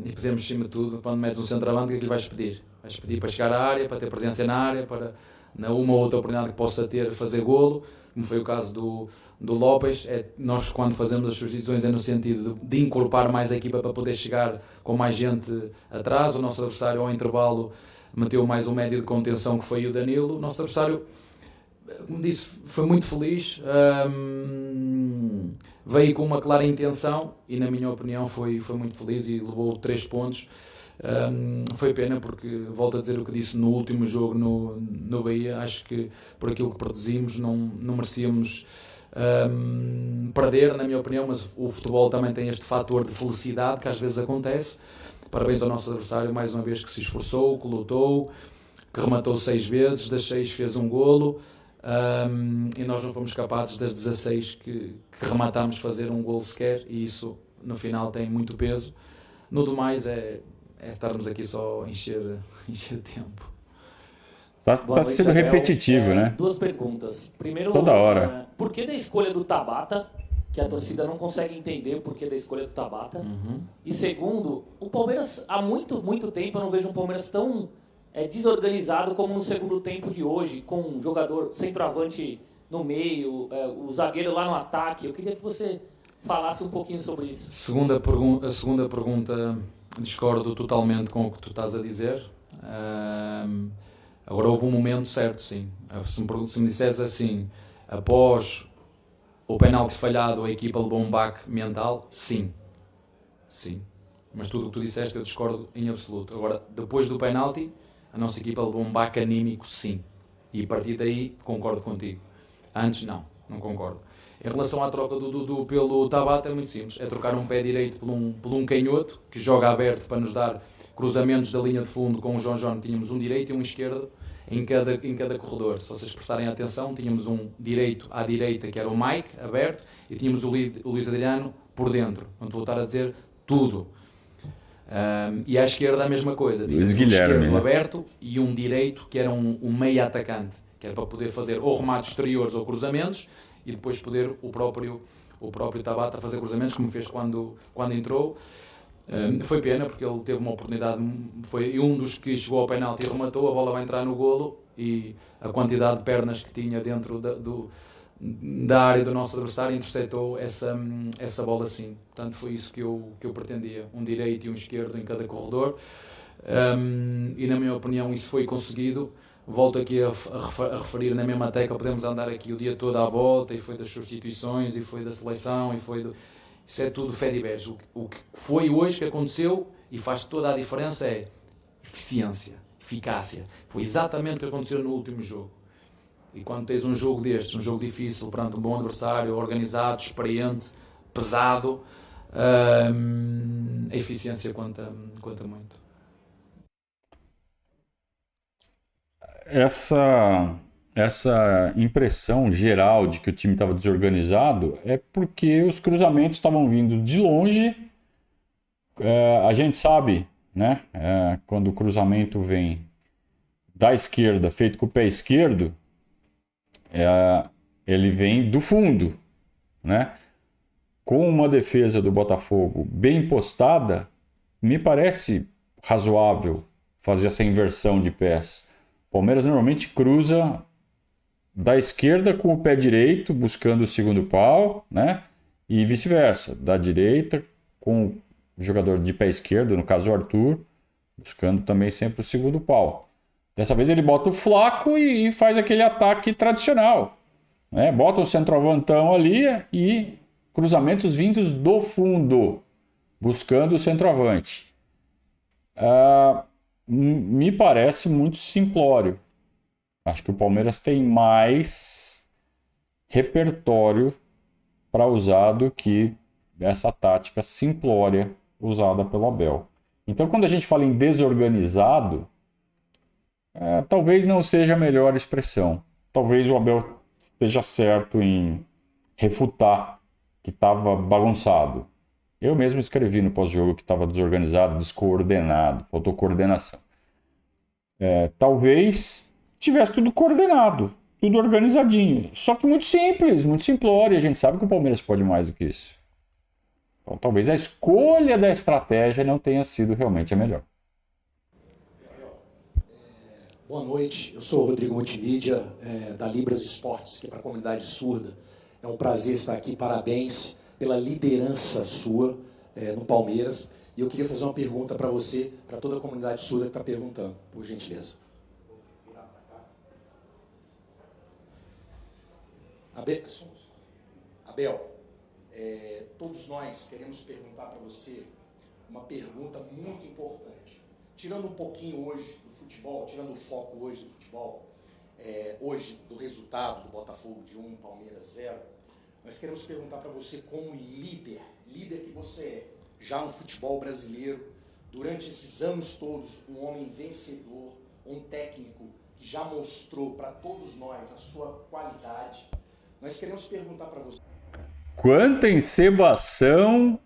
e pedimos, acima de tudo, quando metes um centroavante, o que é que lhe vais pedir? Vais pedir para chegar à área, para ter presença na área, para, na uma ou outra oportunidade que possa ter, fazer golo, como foi o caso do Lopes. Nós, quando fazemos as substituições, é no sentido de incorporar mais a equipa para poder chegar com mais gente atrás. O nosso adversário, ao intervalo, meteu mais um médio de contenção, que foi o Danilo. O nosso adversário, como disse, foi muito feliz, veio com uma clara intenção e, na minha opinião, foi muito feliz e levou 3 pontos. Foi pena porque, volto a dizer o que disse no último jogo no Bahia, acho que por aquilo que produzimos não merecíamos perder, na minha opinião, mas o futebol também tem este fator de felicidade que às vezes acontece. Parabéns ao nosso adversário, mais uma vez, que se esforçou, que lutou, que rematou 6 vezes, das 6 fez um golo, e nós não fomos capazes das 16 que rematámos fazer um golo sequer, e isso no final tem muito peso. No demais é estarmos aqui só a encher tempo. Tá sendo repetitivo, né? 2 perguntas. Primeiro, toda hora. Por que da escolha do Tabata? Que a torcida não consegue entender o porquê da escolha do Tabata. E segundo, o Palmeiras, há muito, muito tempo, eu não vejo um Palmeiras tão desorganizado como no segundo tempo de hoje, com um jogador centroavante no meio, o zagueiro lá no ataque. Eu queria que você falasse um pouquinho sobre isso. A segunda pergunta, discordo totalmente com o que tu estás a dizer. Agora, houve um momento certo, sim. Se me disseres assim, após o penalti falhado, a equipa levou um baque mental, sim. Mas tudo o que tu disseste eu discordo em absoluto. Agora, depois do penalti, a nossa equipa levou um baque anímico, sim. E a partir daí, concordo contigo. Antes, não concordo. Em relação à troca do Dudu pelo Tabata, é muito simples. É trocar um pé direito por um canhoto, que joga aberto para nos dar cruzamentos da linha de fundo. Com o João tínhamos um direito e um esquerdo em cada corredor. Se vocês prestarem atenção, tínhamos um direito à direita, que era o Mike, aberto, e tínhamos o Luís Adriano por dentro. Vou voltar a dizer tudo. E à esquerda a mesma coisa. Tínhamos um esquerdo aberto e um direito, que era um meia atacante, que era para poder fazer ou remates exteriores ou cruzamentos, e depois poder o próprio Tabata fazer cruzamentos, como fez quando entrou. Foi pena, porque ele teve uma oportunidade, foi um dos que chegou ao penalti e rematou, a bola vai entrar no golo, e a quantidade de pernas que tinha dentro da área do nosso adversário interceptou essa bola, sim. Portanto, foi isso que eu pretendia, um direito e um esquerdo em cada corredor, e na minha opinião isso foi conseguido. Volto aqui a referir na mesma tecla, podemos andar aqui o dia todo à volta, e foi das substituições, e foi da seleção, isso é tudo fé de berço. O que foi hoje que aconteceu, e faz toda a diferença, é eficiência. eficácia. Foi exatamente o que aconteceu no último jogo. E quando tens um jogo destes, um jogo difícil, perante um bom adversário, organizado, experiente, pesado, a eficiência conta muito. Essa impressão geral de que o time estava desorganizado é porque os cruzamentos estavam vindo de longe. A gente sabe, né? Quando o cruzamento vem da esquerda, feito com o pé esquerdo, ele vem do fundo, né? Com uma defesa do Botafogo bem postada, me parece razoável fazer essa inversão de pés. O Palmeiras normalmente cruza da esquerda com o pé direito, buscando o segundo pau, né? E vice-versa, da direita com o jogador de pé esquerdo, no caso o Arthur, buscando também sempre o segundo pau. Dessa vez ele bota o Flaco e faz aquele ataque tradicional, né? Bota o centroavantão ali e cruzamentos vindos do fundo, buscando o centroavante. Me parece muito simplório. Acho que o Palmeiras tem mais repertório para usar do que essa tática simplória usada pelo Abel. Então, quando a gente fala em desorganizado, talvez não seja a melhor expressão. Talvez o Abel esteja certo em refutar que estava bagunçado. Eu mesmo escrevi no pós-jogo que estava desorganizado, descoordenado, faltou coordenação. Talvez tivesse tudo coordenado, tudo organizadinho. Só que muito simples, muito simplório. E a gente sabe que o Palmeiras pode mais do que isso. Então, talvez a escolha da estratégia não tenha sido realmente a melhor. Boa noite, eu sou o Rodrigo Multimídia, da Libras Esportes, que é para a comunidade surda. É um prazer estar aqui, parabéns pela liderança sua no Palmeiras. E eu queria fazer uma pergunta para você, para toda a comunidade surda que está perguntando, por gentileza. Abel, todos nós queremos perguntar para você uma pergunta muito importante. Tirando um pouquinho hoje do futebol, tirando o foco hoje do futebol, hoje do resultado do Botafogo de 1, Palmeiras 0, nós queremos perguntar para você como líder que você é, já no futebol brasileiro, durante esses anos todos, um homem vencedor, um técnico que já mostrou para todos nós a sua qualidade. Nós queremos perguntar para você... Quanta encebação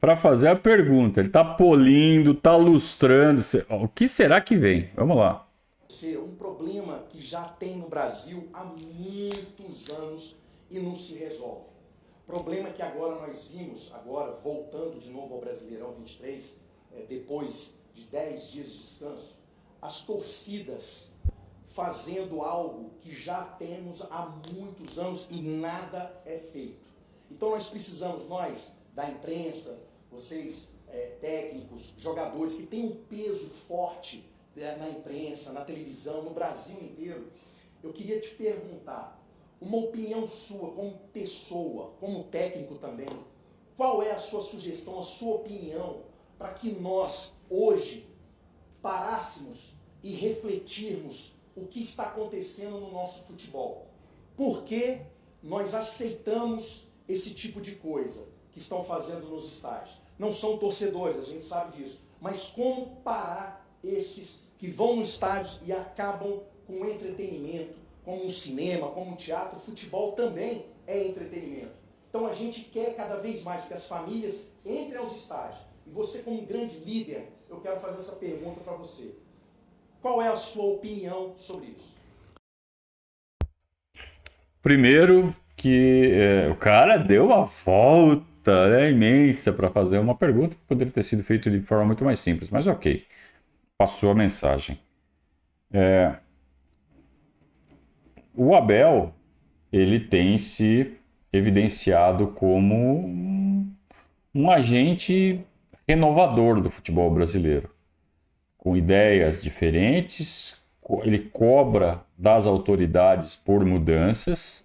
para fazer a pergunta. Ele está polindo, está lustrando. O que será que vem? Vamos lá. Um problema que já tem no Brasil há muitos anos e não se resolve. Problema que agora nós vimos, voltando de novo ao Brasileirão 23, depois de 10 dias de descanso, as torcidas fazendo algo que já temos há muitos anos e nada é feito. Então nós precisamos, nós, da imprensa, vocês técnicos, jogadores que têm um peso forte na imprensa, na televisão, no Brasil inteiro, eu queria te perguntar, uma opinião sua como pessoa, como técnico também, qual é a sua sugestão, a sua opinião, para que nós, hoje, parássemos e refletirmos o que está acontecendo no nosso futebol? Por que nós aceitamos esse tipo de coisa que estão fazendo nos estádios? Não são torcedores, a gente sabe disso, mas como parar esses que vão nos estádios e acabam com entretenimento, como um cinema, como um teatro? Futebol também é entretenimento. Então a gente quer cada vez mais que as famílias entrem aos estádios. E você, como um grande líder, eu quero fazer essa pergunta para você. Qual é a sua opinião sobre isso? Primeiro que o cara deu uma volta imensa para fazer uma pergunta que poderia ter sido feita de forma muito mais simples, mas ok, passou a mensagem. O Abel, ele tem se evidenciado como um agente renovador do futebol brasileiro, com ideias diferentes, ele cobra das autoridades por mudanças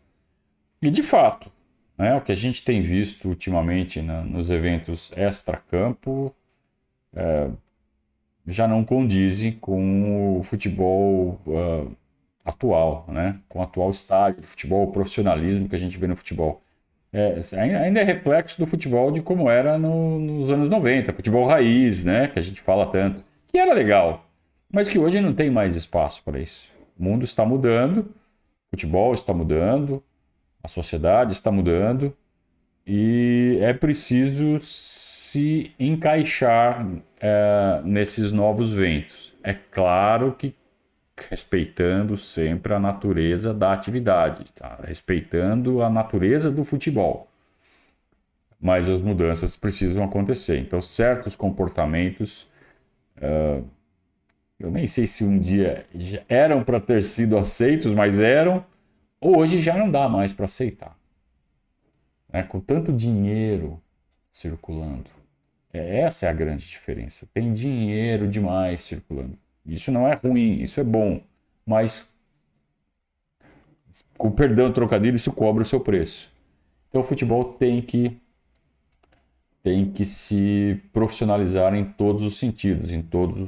e, de fato, o que a gente tem visto ultimamente nos eventos extra-campo já não condizem com o futebol atual, né? Com o atual estágio do futebol, o profissionalismo que a gente vê no futebol. Ainda é reflexo do futebol de como era nos anos 90, futebol raiz, né? Que a gente fala tanto, que era legal, mas que hoje não tem mais espaço para isso. O mundo está mudando, o futebol está mudando, a sociedade está mudando e é preciso se encaixar nesses novos ventos. É claro que respeitando sempre a natureza da atividade, tá? Respeitando a natureza do futebol. Mas as mudanças precisam acontecer. Então, certos comportamentos, eu nem sei se um dia já eram para ter sido aceitos, mas eram, hoje já não dá mais para aceitar. Com tanto dinheiro circulando. Essa é a grande diferença. Tem dinheiro demais circulando. Isso não é ruim, isso é bom. Mas, com perdão do trocadilho, isso cobra o seu preço. Então o futebol tem que se profissionalizar em todos os sentidos,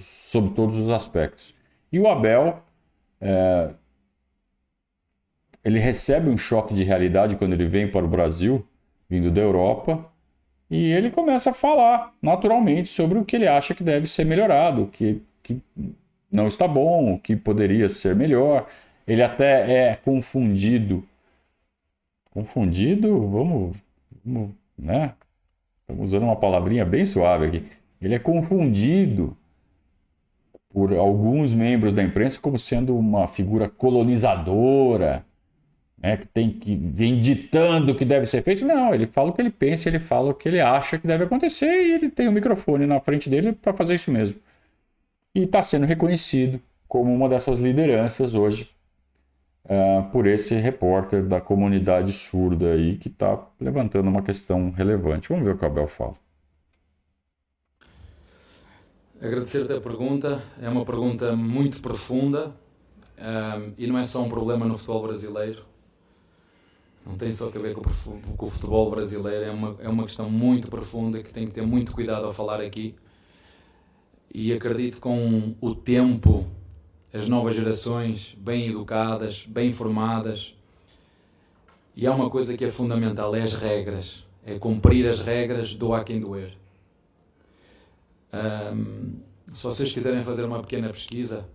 sob todos os aspectos. E o Abel, ele recebe um choque de realidade quando ele vem para o Brasil, vindo da Europa, e ele começa a falar naturalmente sobre o que ele acha que deve ser melhorado, o que não está bom, o que poderia ser melhor. Ele até é confundido, vamos, né? Estamos usando uma palavrinha bem suave aqui. Ele é confundido por alguns membros da imprensa como sendo uma figura colonizadora, né? Que vem ditando o que deve ser feito. Não, ele fala o que ele pensa, ele fala o que ele acha que deve acontecer e ele tem um microfone na frente dele para fazer isso mesmo. E está sendo reconhecido como uma dessas lideranças hoje por esse repórter da comunidade surda aí que está levantando uma questão relevante. Vamos ver o que o Abel fala. Agradecer-te a pergunta. É uma pergunta muito profunda e não é só um problema no futebol brasileiro. Não tem só a ver com o futebol brasileiro. É uma questão muito profunda que tem que ter muito cuidado ao falar aqui. E acredito que com o tempo, as novas gerações, bem educadas, bem informadas, e há uma coisa que é fundamental, é as regras. É cumprir as regras, doa quem doer. Se vocês quiserem fazer uma pequena pesquisa,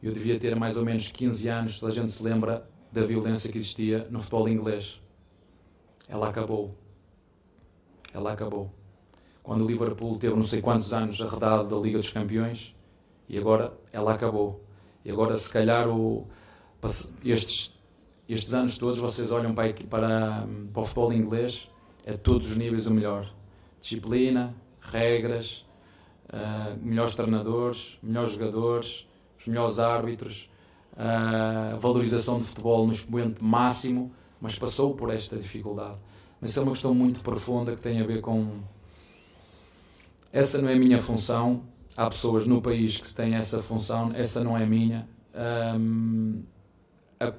eu devia ter mais ou menos 15 anos, toda a gente se lembra da violência que existia no futebol inglês. Ela acabou. Quando o Liverpool teve não sei quantos anos arredado da Liga dos Campeões, e agora ela acabou. E agora, se calhar, estes anos todos, vocês olham para o futebol inglês, a todos os níveis o melhor. Disciplina, regras, melhores treinadores, melhores jogadores, os melhores árbitros, valorização de futebol no expoente máximo, mas passou por esta dificuldade. Mas isso é uma questão muito profunda que tem a ver com... Essa não é a minha função. Há pessoas no país que têm essa função, essa não é minha.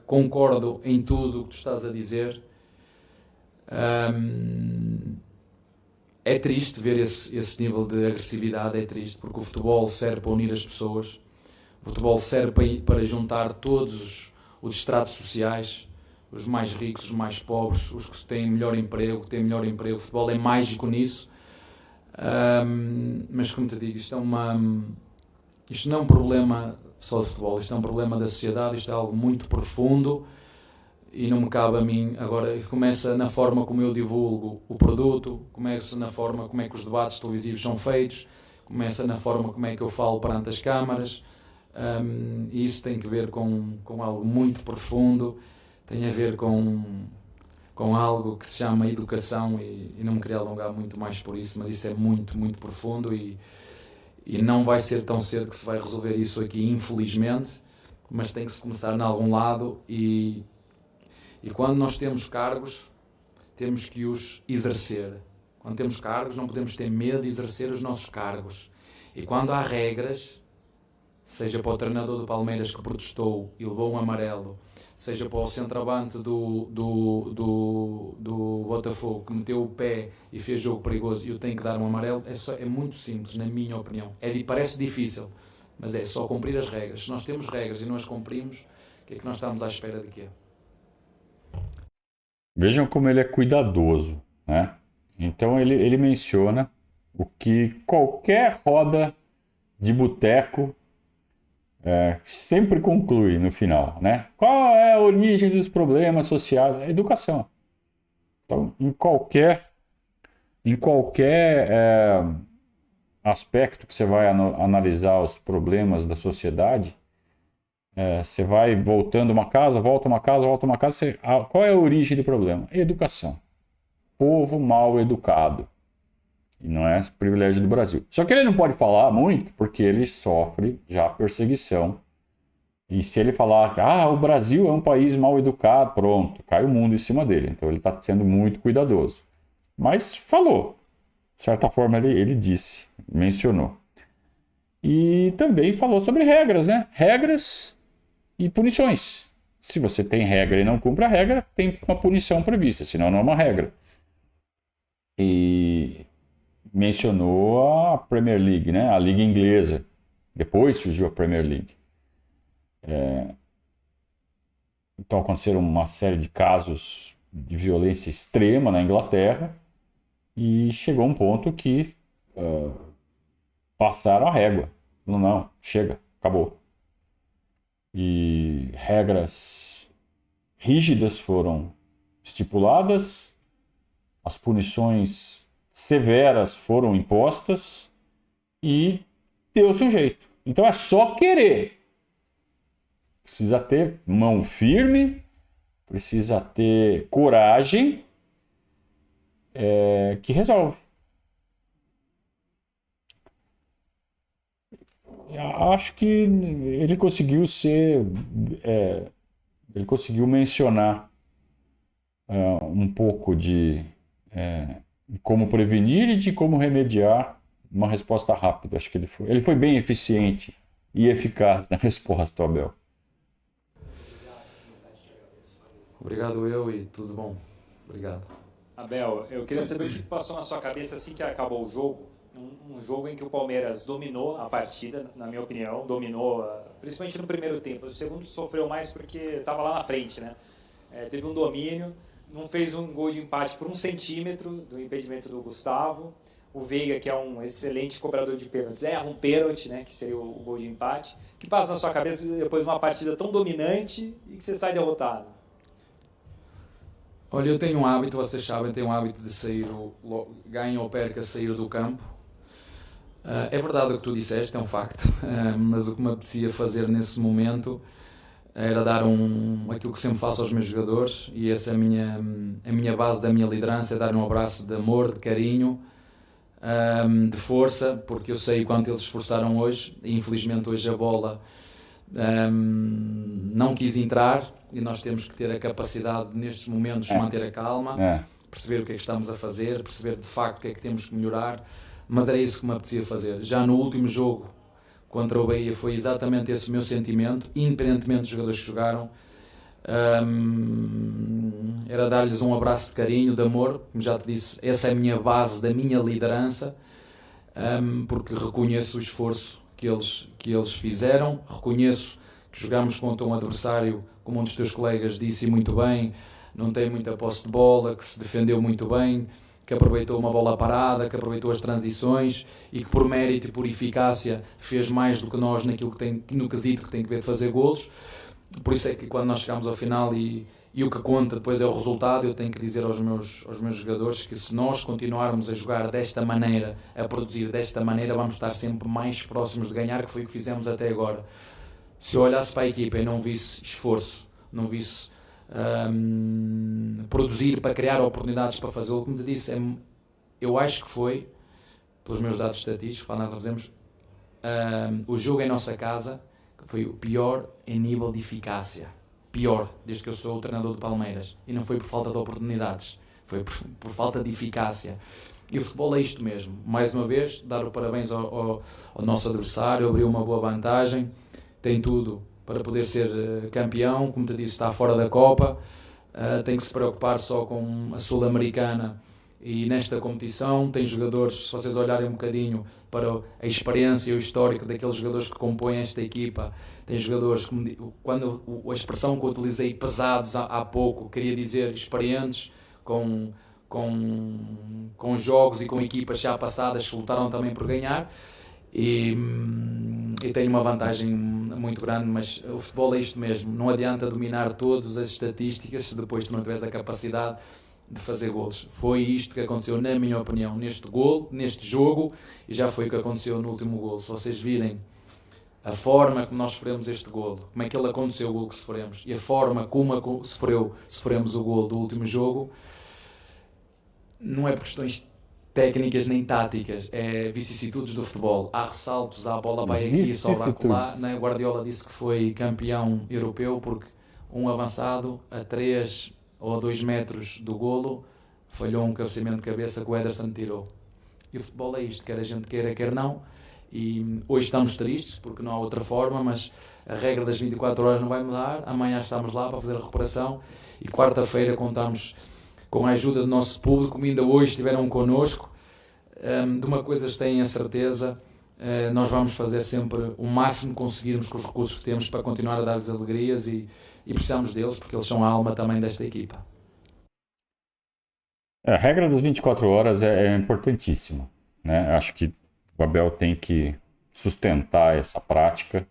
Concordo em tudo o que tu estás a dizer. É triste ver esse nível de agressividade, é triste, porque o futebol serve para unir as pessoas, o futebol serve para juntar todos os estratos sociais, os mais ricos, os mais pobres, os que têm melhor emprego, o futebol é mágico nisso. Mas como te digo, isto não é um problema só de futebol, isto é um problema da sociedade, isto é algo muito profundo e não me cabe a mim. Agora começa na forma como eu divulgo o produto, começa na forma como é que os debates televisivos são feitos, começa na forma como é que eu falo perante as câmaras, e isso tem que ver com algo muito profundo, tem a ver com algo que se chama educação, e não me queria alongar muito mais por isso, mas isso é muito, muito profundo e não vai ser tão cedo que se vai resolver isso aqui, infelizmente, mas tem que se começar em algum lado e quando nós temos cargos, temos que os exercer. Quando temos cargos, não podemos ter medo de exercer os nossos cargos. E quando há regras, seja para o treinador do Palmeiras que protestou e levou um amarelo, seja para o centroavante do Botafogo que meteu o pé e fez jogo perigoso e eu tenho que dar um amarelo, é muito simples, na minha opinião. Parece difícil, mas é só cumprir as regras. Se nós temos regras e não as cumprimos, o que é que nós estamos à espera de quê? Vejam como ele é cuidadoso, né? Então ele menciona o que qualquer roda de boteco sempre conclui no final, né? Qual é a origem dos problemas sociais? A educação. Então, em qualquer aspecto que você vai analisar os problemas da sociedade, você vai voltando uma casa, volta uma casa, qual é a origem do problema? Educação. Povo mal educado. E não é privilégio do Brasil. Só que ele não pode falar muito, porque ele sofre já perseguição. E se ele falar que o Brasil é um país mal educado, pronto, cai o mundo em cima dele. Então ele está sendo muito cuidadoso. Mas falou. De certa forma ele disse, mencionou. E também falou sobre regras, né? Regras e punições. Se você tem regra e não cumpre a regra, tem uma punição prevista, senão não é uma regra. E mencionou a Premier League, né? A Liga Inglesa. Depois surgiu a Premier League. Então aconteceram uma série de casos de violência extrema na Inglaterra e chegou um ponto que passaram a régua. Não, chega, acabou. E regras rígidas foram estipuladas, as punições severas foram impostas e deu-se um jeito. Então é só querer. Precisa ter mão firme, precisa ter coragem, que resolve. Acho que ele conseguiu ele conseguiu mencionar um pouco de como prevenir e de como remediar uma resposta rápida. Acho que ele foi bem eficiente e eficaz na resposta, Abel. Obrigado e tudo bom. Obrigado. Abel, eu queria saber o que passou na sua cabeça assim que acabou o jogo. Um jogo em que o Palmeiras dominou a partida, na minha opinião, dominou, principalmente no primeiro tempo. O segundo sofreu mais porque estava lá na frente, né? Teve um domínio, não fez um gol de empate por 1 centímetro do impedimento do Gustavo. O Veiga, que é um excelente cobrador de pênaltis, erra um pênalti, né, que seria o gol de empate. O que passa na sua cabeça depois de uma partida tão dominante e que você sai derrotado? Olha, eu tenho um hábito, vocês sabem, tenho um hábito de sair, ganho ou perca, sair do campo. É verdade o que tu disseste, é um facto, mas o que me apetecia fazer nesse momento era dar aquilo que sempre faço aos meus jogadores, e essa é a minha base da minha liderança, é dar um abraço de amor, de carinho, de força, porque eu sei quanto eles se esforçaram hoje, e infelizmente hoje a bola não quis entrar, e nós temos que ter a capacidade nestes momentos de manter a calma, perceber o que é que estamos a fazer, perceber de facto o que é que temos que melhorar, mas era isso que me apetecia fazer. Já no último jogo contra o Bahia foi exatamente esse o meu sentimento, independentemente dos jogadores que jogaram, era dar-lhes um abraço de carinho, de amor, como já te disse, essa é a minha base da minha liderança, porque reconheço o esforço que eles fizeram, reconheço que jogamos contra um adversário, como um dos teus colegas disse muito bem, não tem muita posse de bola, que se defendeu muito bem, que aproveitou uma bola parada, que aproveitou as transições e que por mérito e por eficácia fez mais do que nós no quesito que tem que ver de fazer golos. Por isso é que quando nós chegamos ao final e o que conta depois é o resultado, eu tenho que dizer aos meus jogadores que se nós continuarmos a jogar desta maneira, a produzir desta maneira, vamos estar sempre mais próximos de ganhar, que foi o que fizemos até agora. Se eu olhasse para a equipa e não visse esforço, não visse produzir para criar oportunidades para fazer o que me disse, eu acho que foi, pelos meus dados estatísticos, quando nós fazemos o jogo em nossa casa, que foi o pior em nível de eficácia, pior, desde que eu sou o treinador do Palmeiras, e não foi por falta de oportunidades, foi por falta de eficácia. E o futebol é isto mesmo. Mais uma vez, dar o parabéns ao nosso adversário, abriu uma boa vantagem, tem tudo para poder ser campeão, como te disse, está fora da Copa, tem que se preocupar só com a Sul-Americana e nesta competição. Tem jogadores, se vocês olharem um bocadinho para a experiência e o histórico daqueles jogadores que compõem esta equipa, tem jogadores, quando a expressão que eu utilizei, pesados há pouco, queria dizer experientes, com jogos e com equipas já passadas que lutaram também por ganhar, e tem uma vantagem muito grande. Mas o futebol é isto mesmo, não adianta dominar todas as estatísticas se depois tu não tiveres a capacidade de fazer golos. Foi isto que aconteceu, na minha opinião, neste jogo, e já foi o que aconteceu no último golo. Se vocês virem a forma como nós sofremos este golo, como é que ele aconteceu, o golo que sofremos, e a forma como sofremos o golo do último jogo, não é por questões técnicas nem táticas, é vicissitudes do futebol. Há ressaltos, há a bola vai aqui, sobra acolá. Né? Guardiola disse que foi campeão europeu porque um avançado a 3 ou a 2 metros do golo falhou um cabeceamento de cabeça que o Ederson tirou. E o futebol é isto, quer a gente queira, quer não. E hoje estamos tristes porque não há outra forma, mas a regra das 24 horas não vai mudar. Amanhã estamos lá para fazer a recuperação e quarta-feira contamos com a ajuda do nosso público, como ainda hoje estiveram connosco. De uma coisa têm a certeza, nós vamos fazer sempre o máximo que conseguirmos com os recursos que temos para continuar a dar-lhes alegrias e precisamos deles porque eles são a alma também desta equipa. A regra das 24 horas é importantíssima, né? Acho que o Abel tem que sustentar essa prática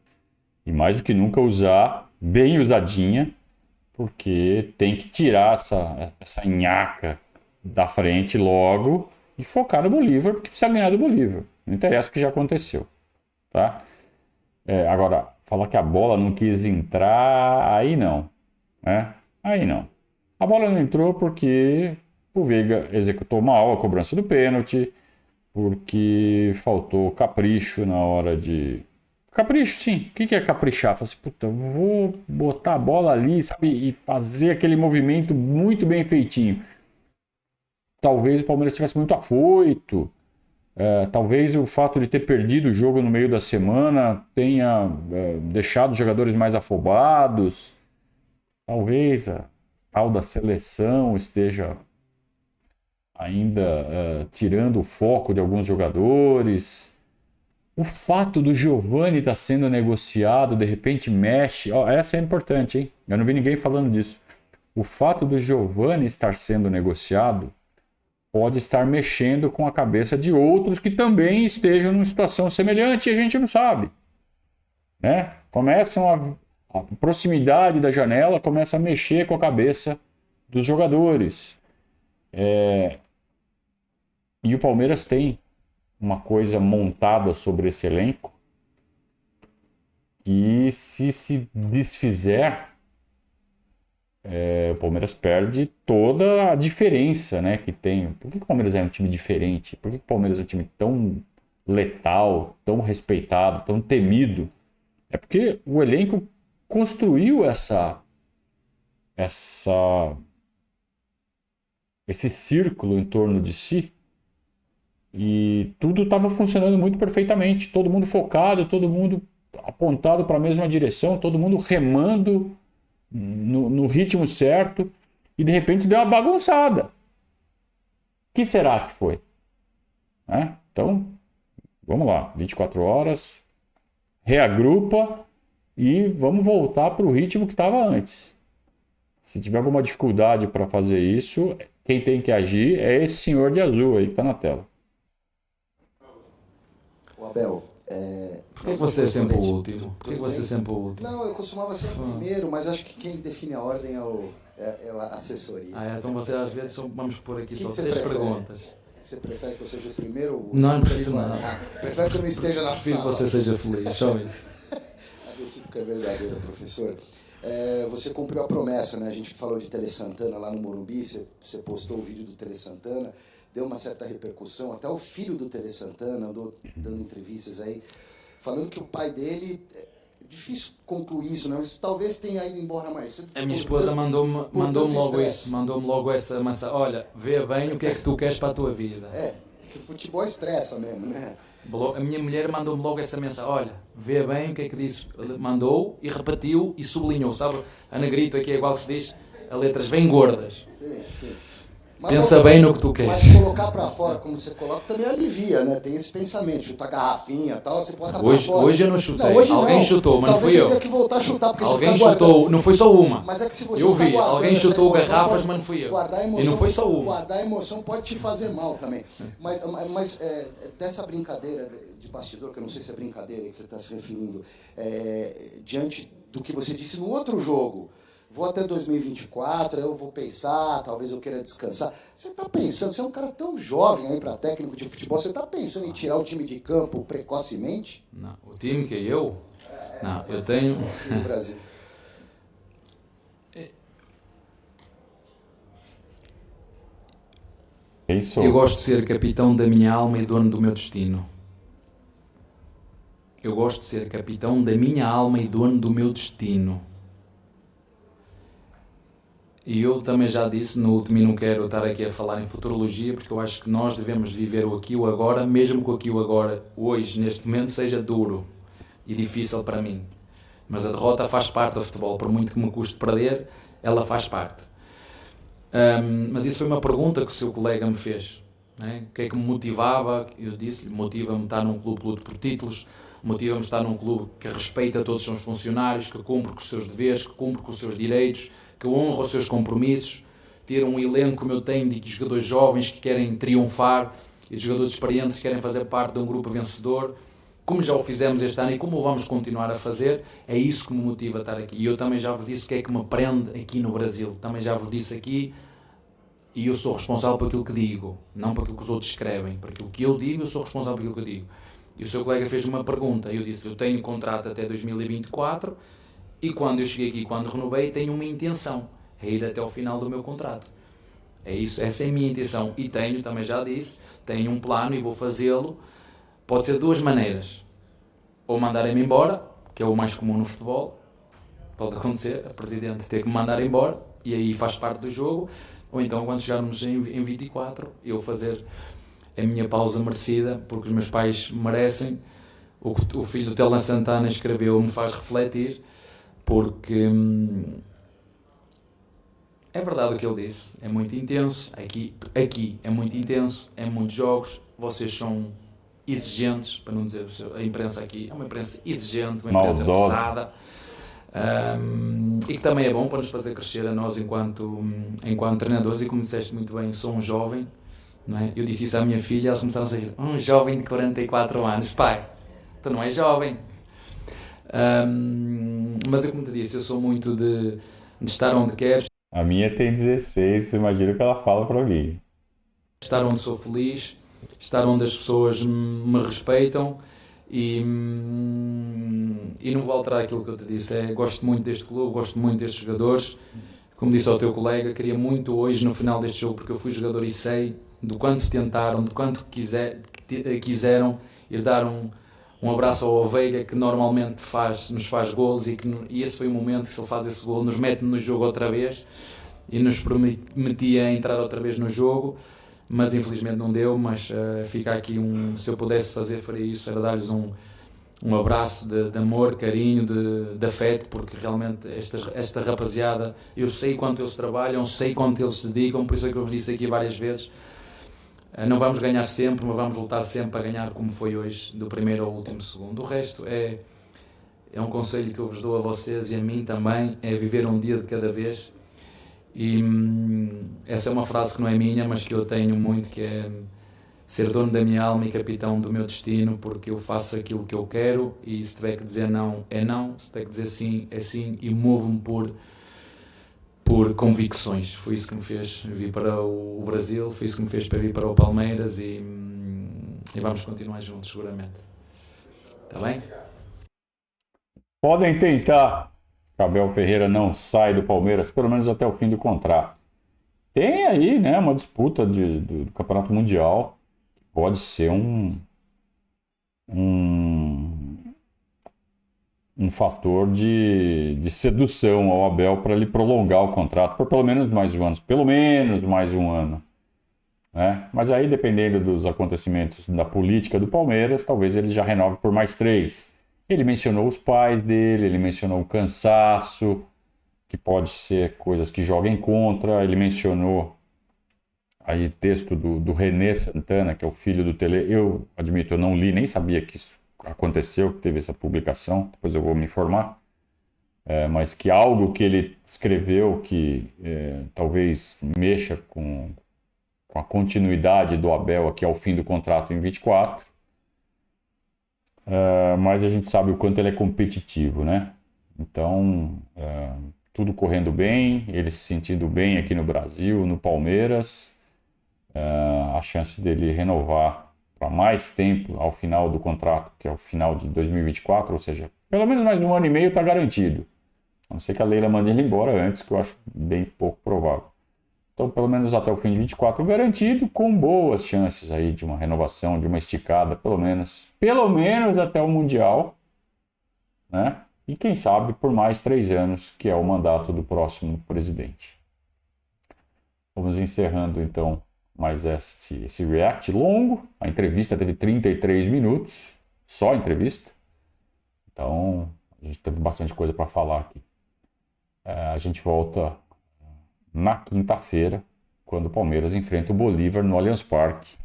e mais do que nunca usar, bem usadinha, porque tem que tirar essa nhaca da frente logo e focar no Bolívar, porque precisa ganhar do Bolívar. Não interessa o que já aconteceu. Tá? Agora, falar que a bola não quis entrar, aí não. Né? Aí não. A bola não entrou porque o Veiga executou mal a cobrança do pênalti, porque faltou capricho na hora de... Capricho, sim. O que é caprichar? Fala assim, puta, vou botar a bola ali, sabe? E fazer aquele movimento muito bem feitinho. Talvez o Palmeiras estivesse muito afoito. Talvez o fato de ter perdido o jogo no meio da semana tenha deixado os jogadores mais afobados. Talvez a tal da seleção esteja ainda tirando o foco de alguns jogadores. O fato do Giovani estar sendo negociado, de repente mexe... essa é importante, hein? Eu não vi ninguém falando disso. O fato do Giovani estar sendo negociado pode estar mexendo com a cabeça de outros que também estejam numa situação semelhante e a gente não sabe. Né? A proximidade da janela começa a mexer com a cabeça dos jogadores. E o Palmeiras tem uma coisa montada sobre esse elenco que se desfizer, o Palmeiras perde toda a diferença, né, que tem. Por que o Palmeiras é um time diferente? Por que o Palmeiras é um time tão letal, tão respeitado, tão temido? É porque o elenco construiu esse círculo em torno de si. E tudo estava funcionando muito perfeitamente, todo mundo focado, todo mundo apontado para a mesma direção, todo mundo remando no ritmo certo, e de repente deu uma bagunçada. O que será que foi? Então, vamos lá, 24 horas, reagrupa e vamos voltar para o ritmo que estava antes. Se tiver alguma dificuldade para fazer isso, quem tem que agir é esse senhor de azul aí que está na tela. O Abel, por que você é sempre o último? Por que você é sempre o último? Não, eu costumava ser o primeiro, mas acho que quem define a ordem é a assessoria. Então você às vezes vamos pôr aqui só 6 perguntas. Você prefere que eu seja o primeiro? Ou não prefiro não. Prefere que eu não esteja na prefiro sala. Prefiro que você seja feliz, só isso. A recíproca é verdadeira, professor. Você cumpriu a promessa, né? A gente falou de Tele Santana lá no Morumbi, você postou o vídeo do Tele Santana, deu uma certa repercussão, até o filho do Tele Santana andou dando entrevistas aí, falando que o pai dele... É difícil concluir isso, né? Mas talvez tenha ido embora mais. A minha esposa mandou-me logo essa mensagem. Olha, vê bem o que é que tu queres para a tua vida. Que o futebol estressa mesmo, né? A minha mulher mandou-me logo essa mensagem. Olha, vê bem o que é que disse. Mandou e repetiu e sublinhou. Sabe, a negrito aqui é igual que se diz, a letras bem gordas. Sim, sim. Pensa bem no que tu queres. Mas colocar pra fora, como você coloca, também alivia, né? Tem esse pensamento, chutar garrafinha e tal, você bota pra fora. Hoje eu não chutei. Não, hoje alguém não. chutou, mas Talvez não fui eu. Você tenha que voltar a chutar, porque alguém você fica chutou, guardando. não foi só uma. Mas é que se você eu ficar vi, guardando alguém essa chutou emoção, garrafas, mas não fui eu. Guardar a emoção, e não foi só uma. Guardar a emoção pode te fazer mal também. Mas dessa brincadeira de bastidor, que eu não sei se é brincadeira que você está se referindo, diante do que você disse no outro jogo, vou até 2024, eu vou pensar, talvez eu queira descansar. Você está pensando, você é um cara tão jovem aí para técnico de futebol, você está pensando em tirar o time de campo precocemente? Não, o time que eu? Não, eu tenho... No Brasil. Eu gosto de ser capitão da minha alma e dono do meu destino. Eu gosto de ser capitão da minha alma e dono do meu destino. E eu também já disse no último, e não quero estar aqui a falar em futurologia, porque eu acho que nós devemos viver o aqui e o agora, mesmo que o aqui e o agora, hoje, neste momento, seja duro e difícil para mim. Mas a derrota faz parte do futebol, por muito que me custe perder, ela faz parte. Mas isso foi uma pergunta que o seu colega me fez. Né? O que é que me motivava? Eu disse-lhe, motiva-me estar num clube que luta por títulos, motiva-me estar num clube que respeita todos os seus funcionários, que cumpre com os seus deveres, que cumpre com os seus direitos, que honra os seus compromissos, ter um elenco como eu tenho de jogadores jovens que querem triunfar e de jogadores experientes que querem fazer parte de um grupo vencedor, como já o fizemos este ano e como o vamos continuar a fazer, é isso que me motiva a estar aqui. E eu também já vos disse o que é que me prende aqui no Brasil, também já vos disse aqui, e eu sou responsável por aquilo que digo, não por aquilo que os outros escrevem, por aquilo que eu digo, eu sou responsável por aquilo que eu digo. E o seu colega fez-me uma pergunta, e eu disse, eu tenho contrato até 2024, e quando eu cheguei aqui, quando renovei, tenho uma intenção, é ir até ao final do meu contrato. É isso, essa é a minha intenção. E tenho, também já disse, tenho um plano e vou fazê-lo. Pode ser de duas maneiras. Ou mandarem-me embora, que é o mais comum no futebol. Pode acontecer, a presidente ter que me mandar embora, e aí faz parte do jogo. Ou então, quando chegarmos em 24, eu fazer a minha pausa merecida, porque os meus pais merecem. O que o filho do Telan Santana escreveu me faz refletir, porque é verdade o que ele disse, é muito intenso, aqui é muito intenso, é muitos jogos, vocês são exigentes, para não dizer a imprensa aqui, é uma imprensa exigente, uma imprensa pesada, e que também é bom para nos fazer crescer a nós enquanto treinadores, e como disseste muito bem, sou um jovem, não é? Eu disse isso à minha filha, elas começaram a dizer, um jovem de 44 anos, pai, tu não és jovem. Mas eu, como te disse, eu sou muito de estar onde quero. A minha tem 16, imagina o que ela fala para mim. Estar onde sou feliz, estar onde as pessoas me respeitam e não vou alterar aquilo que eu te disse. Gosto muito deste clube, gosto muito destes jogadores. Como disse ao teu colega, queria muito hoje no final deste jogo, porque eu fui jogador e sei do quanto tentaram, do quanto quiseram ir dar um abraço ao Oveia, que normalmente nos faz golos, e esse foi o momento que, se ele faz esse golo, nos mete no jogo outra vez e nos permitia entrar outra vez no jogo, mas infelizmente não deu. Mas fica aqui se eu pudesse faria isso, era dar-lhes um abraço de amor, carinho, de afeto, porque realmente esta rapaziada, eu sei quanto eles trabalham, sei quanto eles se dedicam, por isso é que eu vos disse aqui várias vezes, não vamos ganhar sempre, mas vamos lutar sempre a ganhar, como foi hoje, do primeiro ao último segundo. O resto é um conselho que eu vos dou a vocês e a mim também, é viver um dia de cada vez. E essa é uma frase que não é minha, mas que eu tenho muito, que é ser dono da minha alma e capitão do meu destino, porque eu faço aquilo que eu quero, e se tiver que dizer não, é não, se tiver que dizer sim, é sim, e movo-me por convicções. Foi isso que me fez vir para o Brasil, foi isso que me fez para vir para o Palmeiras, e vamos continuar juntos, seguramente. Está bem? Podem tentar. Abel Ferreira não sai do Palmeiras, pelo menos até o fim do contrato. Tem aí, né, uma disputa do Campeonato Mundial, que pode ser um fator de sedução ao Abel para ele prolongar o contrato por pelo menos mais um ano. né? Mas aí, dependendo dos acontecimentos da política do Palmeiras, talvez ele já renove por mais 3. Ele mencionou os pais dele, ele mencionou o cansaço, que pode ser coisas que joguem contra, ele mencionou aí texto do René Santana, que é o filho do Tele. Eu admito, eu não li, nem sabia que isso aconteceu, que teve essa publicação, depois eu vou me informar. Mas que algo que ele escreveu que talvez mexa com a continuidade do Abel aqui ao fim do contrato em 24. Mas a gente sabe o quanto ele é competitivo, né? Então, tudo correndo bem, ele se sentindo bem aqui no Brasil, no Palmeiras. A chance dele renovar para mais tempo ao final do contrato, que é o final de 2024, ou seja, pelo menos mais 1 ano e meio está garantido. A não ser que a Leila mande ele embora antes, que eu acho bem pouco provável. Então, pelo menos até o fim de 24 garantido, com boas chances aí de uma renovação, de uma esticada, pelo menos até o Mundial, né? E quem sabe por mais 3 anos, que é o mandato do próximo presidente. Vamos encerrando então mais esse react longo. A entrevista teve 33 minutos, só a entrevista. Então, a gente teve bastante coisa para falar aqui. A gente volta na quinta-feira, quando o Palmeiras enfrenta o Bolívar no Allianz Parque,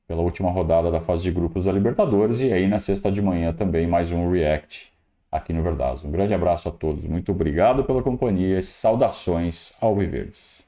pela última rodada da fase de grupos da Libertadores, e aí na sexta de manhã também mais um react aqui no Verdazo. Um grande abraço a todos, muito obrigado pela companhia e saudações alviverdes.